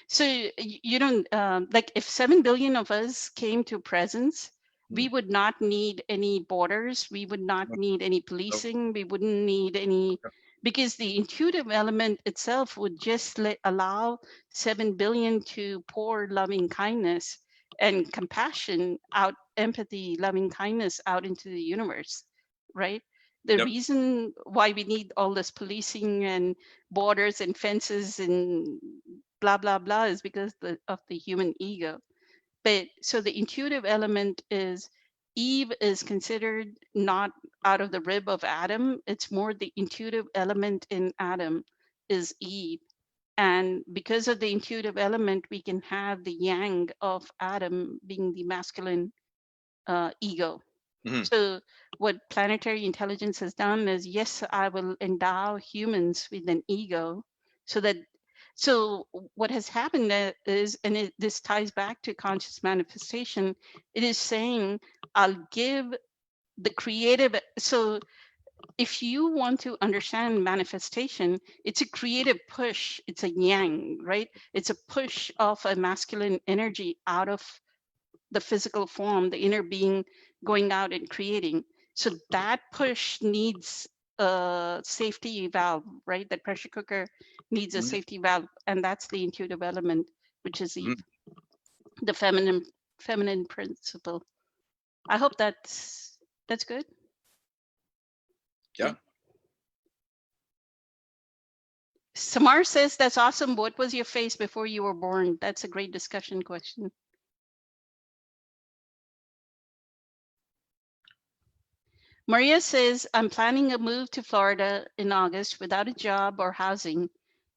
So you don't like if 7 billion of us came to presence, we would not need any borders. We would not need any policing. We wouldn't need any, because the intuitive element itself would just allow 7 billion to pour loving kindness and compassion out, empathy, loving kindness out into the universe, right? The Yep. reason why we need all this policing and borders and fences and blah blah blah is because of the human ego. But so the intuitive element is, Eve is considered not out of the rib of Adam, it's more the intuitive element in Adam is Eve. And because of the intuitive element, we can have the yang of Adam being the masculine ego. So what planetary intelligence has done is, yes, I will endow humans with an ego, so that, so what has happened is, and this ties back to conscious manifestation, it is saying, I'll give the creative. So if you want to understand manifestation, it's a creative push, it's a yang, right? It's a push of a masculine energy out of the physical form, the inner being going out and creating. So that push needs a safety valve, right? That pressure cooker needs a safety valve, and that's the intuitive element, which is the feminine principle. I hope that's good. Yeah. Samar says that's awesome. What was your face before you were born? That's a great discussion question. Maria says, I'm planning a move to Florida in August without a job or housing,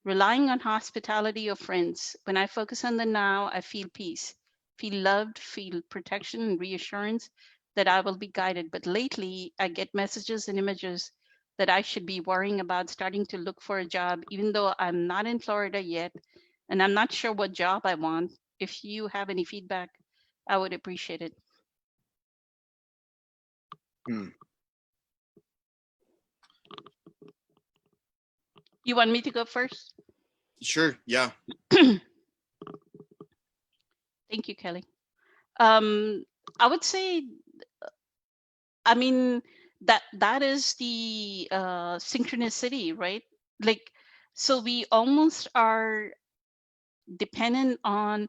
relying on hospitality of friends. When I focus on the now, I feel peace, feel loved, feel protection and reassurance that I will be guided. But lately, I get messages and images that I should be worrying about starting to look for a job, even though I'm not in Florida yet, and I'm not sure what job I want. If you have any feedback, I would appreciate it. You want me to go first? Sure. Yeah. Thank you, Kelly. I would say, I mean, that is the synchronicity, right? Like, so we almost are dependent on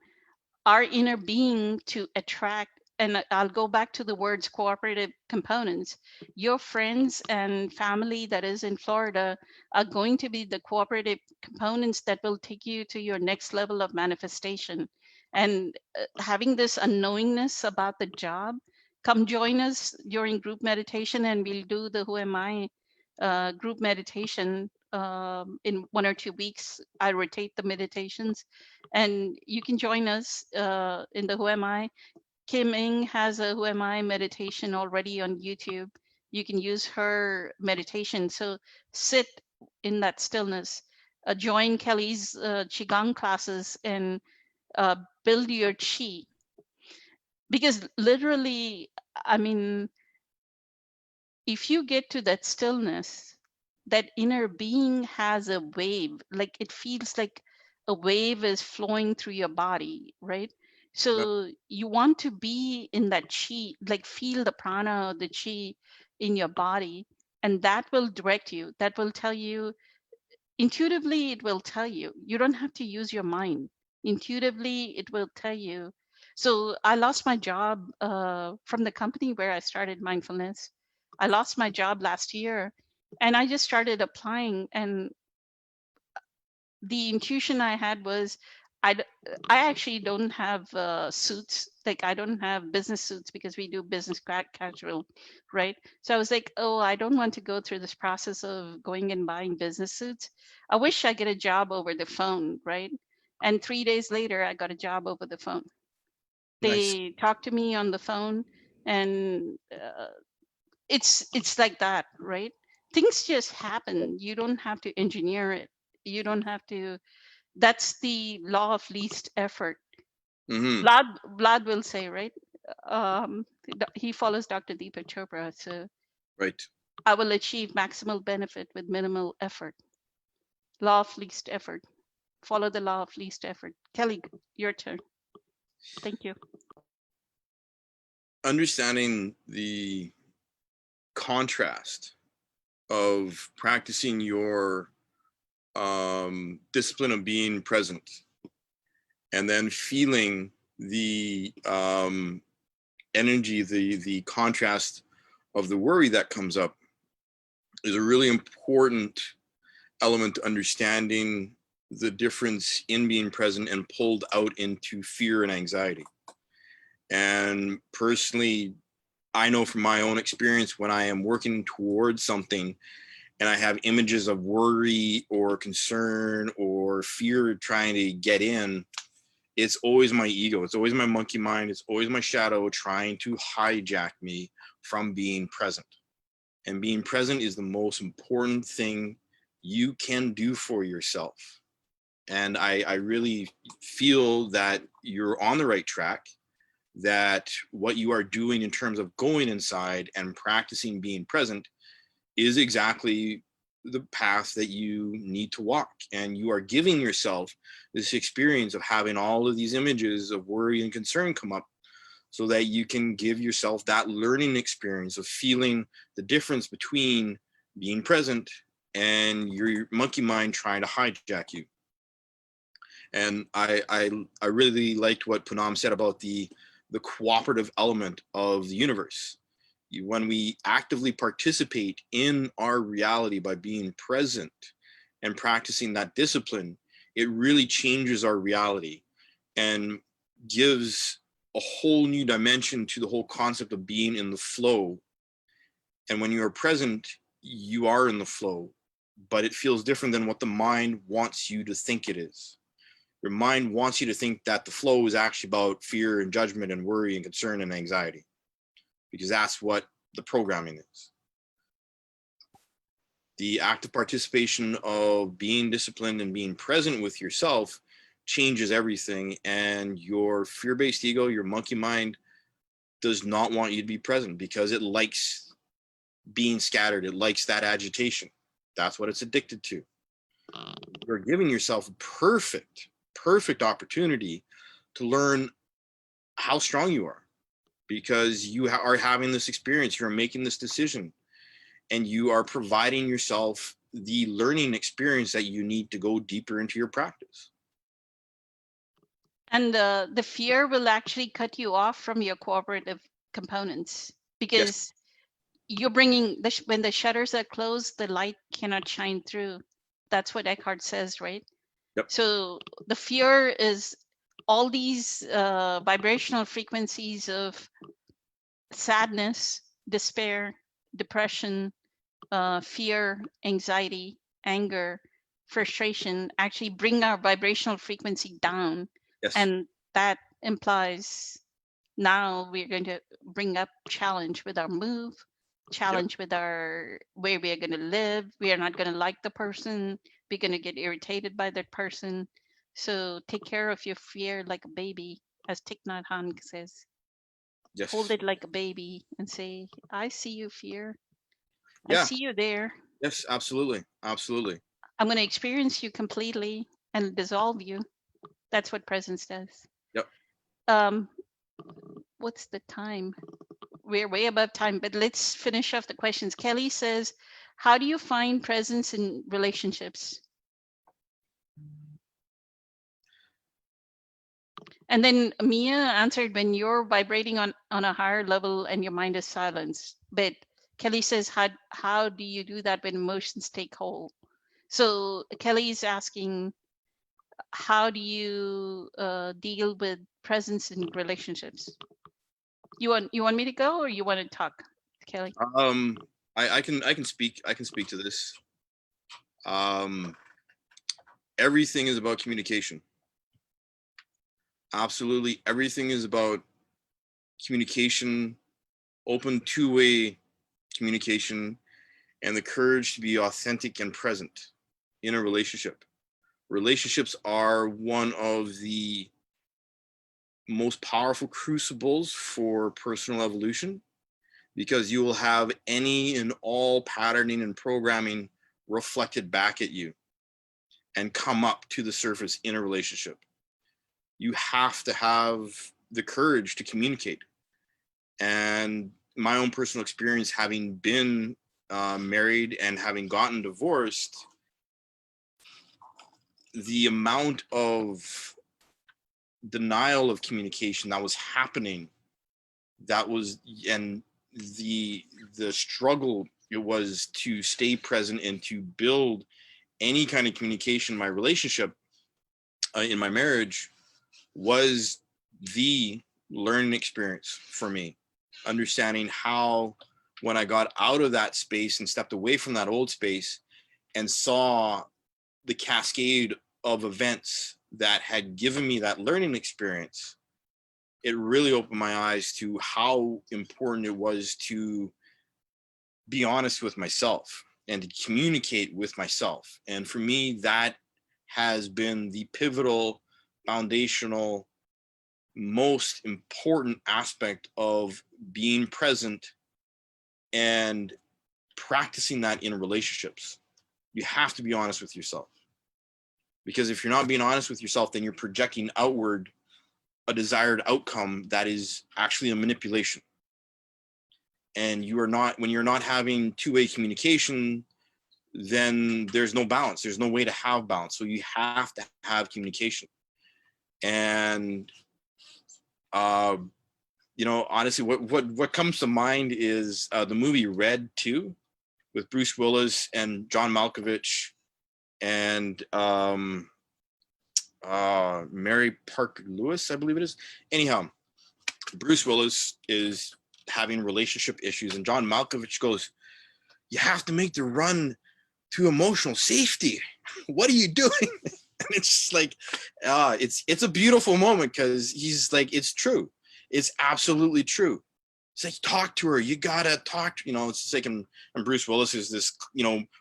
our inner being to attract, and I'll go back to the words cooperative components. Your friends and family that is in Florida are going to be the cooperative components that will take you to your next level of manifestation. And having this unknowingness about the job, come join us during group meditation, and we'll do the Who Am I group meditation in 1 or 2 weeks. I rotate the meditations, and you can join us in the Who Am I. Kim Ing has a Who Am I meditation already on YouTube. You can use her meditation. So sit in that stillness. Join Kelly's Qigong classes and build your chi. Because literally, I mean, if you get to that stillness, that inner being has a wave, like it feels like a wave is flowing through your body, right? Yep. So you want to be in that chi, like feel the prana, the chi in your body, and that will direct you. That will tell you intuitively, it will tell you. You don't have to use your mind. Intuitively, it will tell you. So I lost my job from the company where I started mindfulness. I lost my job last year, and I just started applying. And the intuition I had was, I d- I actually don't have suits. Like I don't have business suits because we do business casual, right? So I was like, oh, I don't want to go through this process of going and buying business suits. I wish I get a job over the phone, right? And 3 days later, I got a job over the phone. Nice. They talked to me on the phone, and it's like that, right? Things just happen. You don't have to engineer it. You don't have to. That's the law of least effort. Hmm. Vlad will say, right? He follows Dr. Deepak Chopra. So Right. I will achieve maximal benefit with minimal effort. Law of least effort. Follow the law of least effort. Kelly, your turn. Thank you. Understanding the contrast of practicing your discipline of being present and then feeling the energy, the contrast of the worry that comes up is a really important element to understanding the difference in being present and pulled out into fear and anxiety. And personally, I know from my own experience, when I am working towards something and I have images of worry or concern or fear trying to get in, it's always my ego. It's always my monkey mind. It's always my shadow trying to hijack me from being present. And being present is the most important thing you can do for yourself. And I really feel that you're on the right track, that what you are doing in terms of going inside and practicing being present is exactly the path that you need to walk. And you are giving yourself this experience of having all of these images of worry and concern come up so that you can give yourself that learning experience of feeling the difference between being present and your monkey mind trying to hijack you. And I really liked what Poonam said about the cooperative element of the universe. When we actively participate in our reality by being present and practicing that discipline, it really changes our reality and gives a whole new dimension to the whole concept of being in the flow. And when you are present, you are in the flow, but it feels different than what the mind wants you to think it is. Your mind wants you to think that the flow is actually about fear and judgment and worry and concern and anxiety, because that's what the programming is. The active participation of being disciplined and being present with yourself changes everything. And your fear-based ego, your monkey mind, does not want you to be present because it likes being scattered. It likes that agitation. That's what it's addicted to. You're giving yourself a perfect opportunity to learn how strong you are, because you are having this experience, you're making this decision, and you are providing yourself the learning experience that you need to go deeper into your practice. And the fear will actually cut you off from your cooperative components because Yes. you're bringing when the shutters are closed, the light cannot shine through. That's what Eckhart says, right? Yep. So the fear is all these vibrational frequencies of sadness, despair, depression, fear, anxiety, anger, frustration actually bring our vibrational frequency down. Yes. And that implies Now we're going to bring up challenge with our move, challenge with our where we are going to live. We are not going to like the person. We're going to get irritated by that person. So take care of your fear like a baby, as Thich Nhat Hanh says. Hold Yes. it like a baby and say, I see you, fear. I Yeah. see you there. Yes. Absolutely. Absolutely. I'm going to experience you completely and dissolve you. That's what presence does. Yep. Um, what's the time? We're way above time, but let's finish off the questions. Kelly says, how do you find presence in relationships? And then Mia answered, when you're vibrating on a higher level and your mind is silenced. But Kelly says, how do you do that when emotions take hold? So Kelly's asking, how do you deal with presence in relationships? You want me to go, or you want to talk, Kelly? I can speak to this. Everything is about communication. Absolutely everything is about communication, open two-way communication, and the courage to be authentic and present in a relationship. Relationships are one of the most powerful crucibles for personal evolution, because you will have any and all patterning and programming reflected back at you and come up to the surface in a relationship. You have to have the courage to communicate. And my own personal experience, having been married and having gotten divorced, the amount of denial of communication that was happening, and the struggle it was to stay present and to build any kind of communication in my relationship, in my marriage, was the learning experience for me. Understanding how, when I got out of that space and stepped away from that old space and saw the cascade of events that had given me that learning experience, it really opened my eyes to how important it was to be honest with myself and to communicate with myself. And for me, that has been the pivotal, foundational, most important aspect of being present and practicing that in relationships. You have to be honest with yourself, because if you're not being honest with yourself, then you're projecting outward a desired outcome that is actually a manipulation. And you are not, when you're not having two-way communication, then there's no balance. There's no way to have balance. So you have to have communication. And you know, honestly, what comes to mind is the movie Red 2 with Bruce Willis and John Malkovich and Mary Parker Lewis, I believe it is. Anyhow, Bruce Willis is having relationship issues, and John Malkovich goes, "You have to make the run to emotional safety. What are you doing?" And it's just like, it's a beautiful moment, because he's like, it's true. It's absolutely true. It's like, talk to her. You gotta talk to, it's just like, and Bruce Willis is this,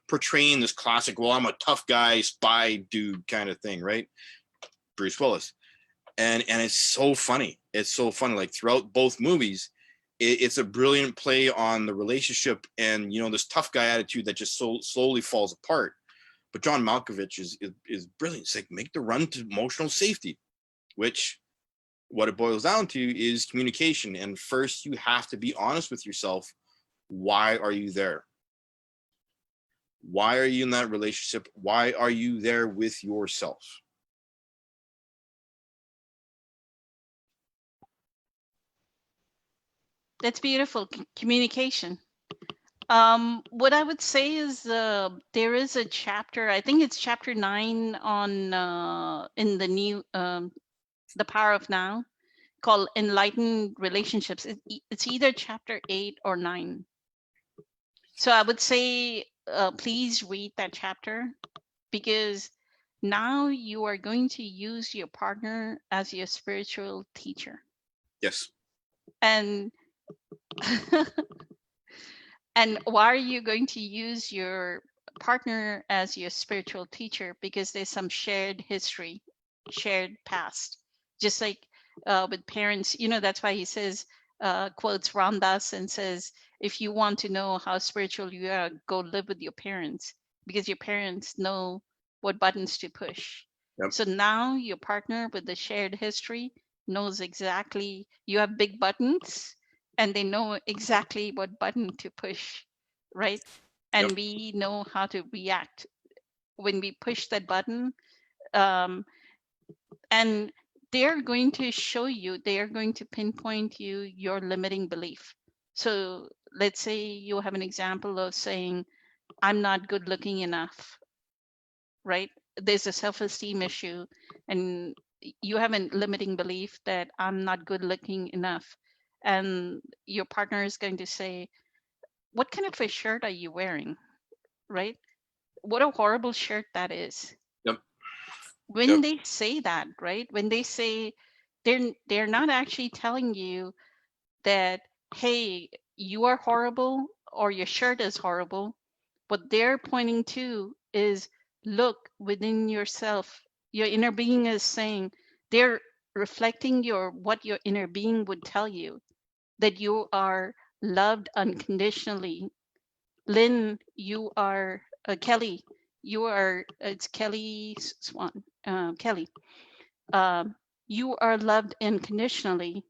portraying this classic, well, I'm a tough guy, spy dude kind of thing, right? Bruce Willis. And it's so funny. It's so funny. Like, throughout both movies, it's a brilliant play on the relationship and, this tough guy attitude that just so slowly falls apart. But John Malkovich is brilliant. It's like, make the run to emotional safety, which, what it boils down to is communication. And first, you have to be honest with yourself. Why are you there? Why are you in that relationship? Why are you there with yourself? That's beautiful. Communication. What I would say is there is a chapter, I think it's chapter 9 on in the new The Power of Now, called Enlightened Relationships. It's either chapter 8 or 9. So I would say please read that chapter, because now you are going to use your partner as your spiritual teacher. Yes. And and why are you going to use your partner as your spiritual teacher? Because there's some shared history, shared past. Just like with parents, that's why he says, quotes Ram Dass and says, if you want to know how spiritual you are, go live with your parents, because your parents know what buttons to push. Yep. So now your partner with the shared history knows exactly, you have big buttons and they know exactly what button to push, right? And Yep. we know how to react when we push that button. Um, and they're going to show you, they are going to pinpoint you your limiting belief. So let's say you have an example of saying, I'm not good looking enough, right? There's a self-esteem issue, and you have a limiting belief that I'm not good looking enough. And your partner is going to say, what kind of a shirt are you wearing? Right? What a horrible shirt that is. Yep. When Yep. they say that, right? When they say, they're not actually telling you that, hey, you are horrible or your shirt is horrible. What they're pointing to is, look within yourself. Your inner being is saying, they're reflecting what your inner being would tell you, that you are loved unconditionally. Lynn, you are Kelly. You are, it's Kelly Swan. Kelly, um, you are loved unconditionally.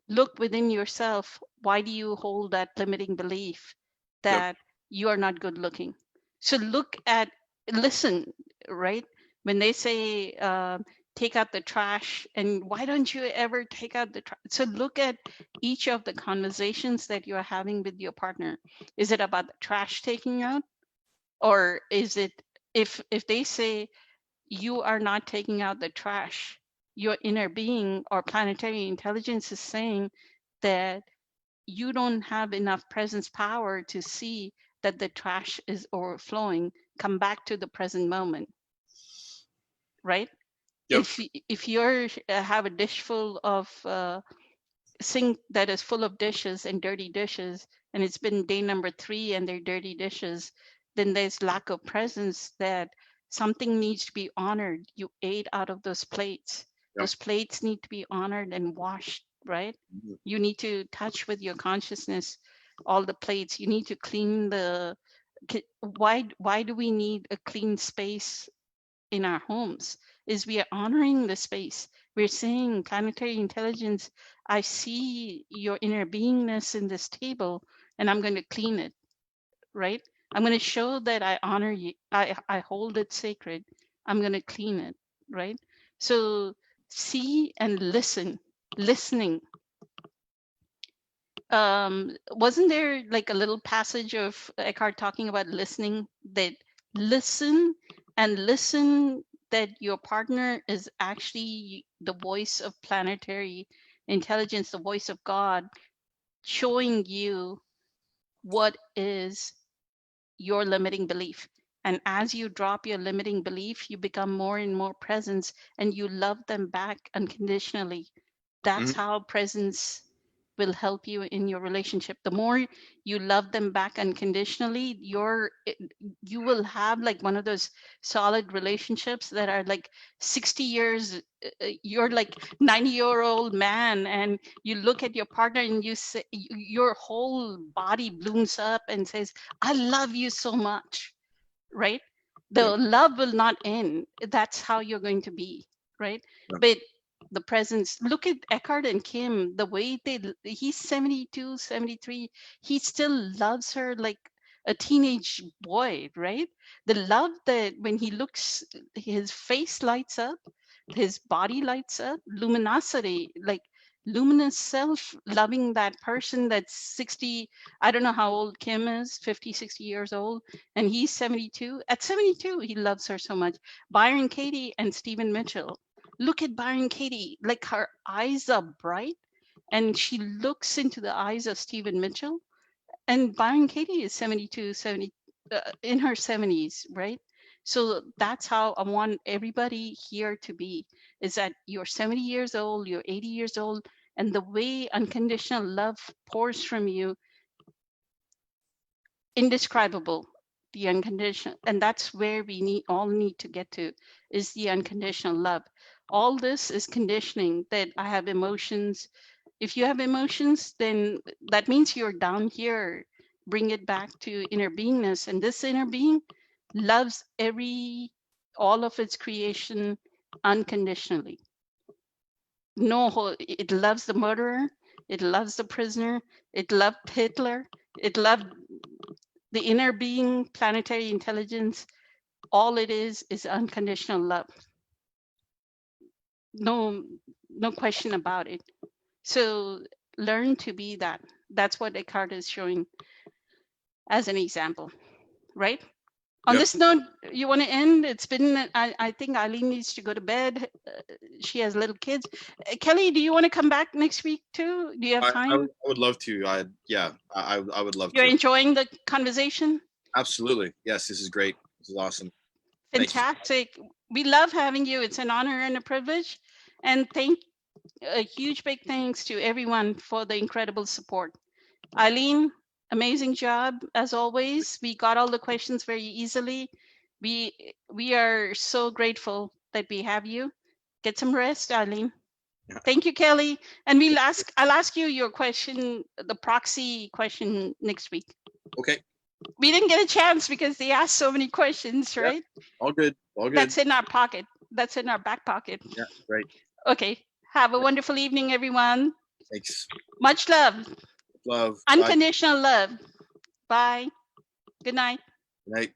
Look within yourself. Why do you hold that limiting belief Yep. that you are not good looking? So look at, listen, right? When they say, take out the trash, and why don't you ever take out the trash? So look at each of the conversations that you're having with your partner. Is it about the trash taking out? Or is it, if they say you are not taking out the trash, your inner being or planetary intelligence is saying that you don't have enough presence power to see that the trash is overflowing. Come back to the present moment, right? Yep. If you're have a dish full of sink that is full of dishes and dirty dishes, and it's been day number 3 and they're dirty dishes, then there's lack of presence, that something needs to be honored. You ate out of those plates. Yep. Those plates need to be honored and washed, right? Mhm. You need to touch with your consciousness all the plates. You need to clean the, why do we need a clean space in our homes? Is we are honoring the space. We're saying, planetary intelligence, I see your inner beingness in this table, and I'm going to clean it, right? I'm going to show that I honor you. I hold it sacred. I'm going to clean it, right? So see and listen. Listening. Wasn't there like a little passage of Eckhart talking about listening, that listen and listen, that your partner is actually the voice of planetary intelligence, the voice of God, showing you what is your limiting belief. And as you drop your limiting belief, you become more and more presence, and you love them back unconditionally. That's Mhm. how presence will help you in your relationship. The more you love them back unconditionally, you will have like one of those solid relationships that are like 60 years. You're like 90-year-old man, and you look at your partner and you say, your whole body blooms up and says, I love you so much, right? The Yep. love will not end. That's how you're going to be, right? Yep. But the presence, look at Eckhart and Kim, the way he's 72, 73, he still loves her like a teenage boy, right? The love that when he looks, his face lights up, his body lights up, luminosity, like luminous self, loving that person that's 60. I don't know how old Kim is, 50, 60 years old, and he's 72. At 72, he loves her so much. Byron Katie and Stephen Mitchell. Look at Byron Katie, like her eyes are bright, and she looks into the eyes of Stephen Mitchell. And Byron Katie is 72, 70, in her 70s, right? So that's how I want everybody here to be, is that you're 70 years old, you're 80 years old, and the way unconditional love pours from you, indescribable, the unconditional. And that's where we all need to get to, is the unconditional love. All this is conditioning, that I have emotions. If you have emotions, then that means you're down here. Bring it back to inner beingness, and this inner being loves all of its creation unconditionally. It loves the murderer, it loves the prisoner, it loved Hitler, it loved the inner being, planetary intelligence. All it is unconditional love. No question about it. So learn to be that. That's what Eckhart is showing as an example, right? On Yep. this note, you want to end? It's been, I think Eileen needs to go to bed. She has little kids. Kelly, do you want to come back next week too? Do you have time? I would love to. I would love You're to. enjoying the conversation? Absolutely. Yes, this is great. This is awesome. Thank you. Fantastic. We love having you. It's an honor and a privilege. And a huge big thanks to everyone for the incredible support. Eileen, amazing job as always. We got all the questions very easily. We are so grateful that we have you. Get some rest, Eileen. Yeah. Thank you, Kelly. And I'll ask you your question, the proxy question next week. Okay. We didn't get a chance because they asked so many questions, right? Yep. All good. All good. That's in our pocket. That's in our back pocket. Yeah, right. Okay. Have a wonderful evening, everyone. Thanks. Much love. Love. Unconditional love. Bye. Good night. Good night.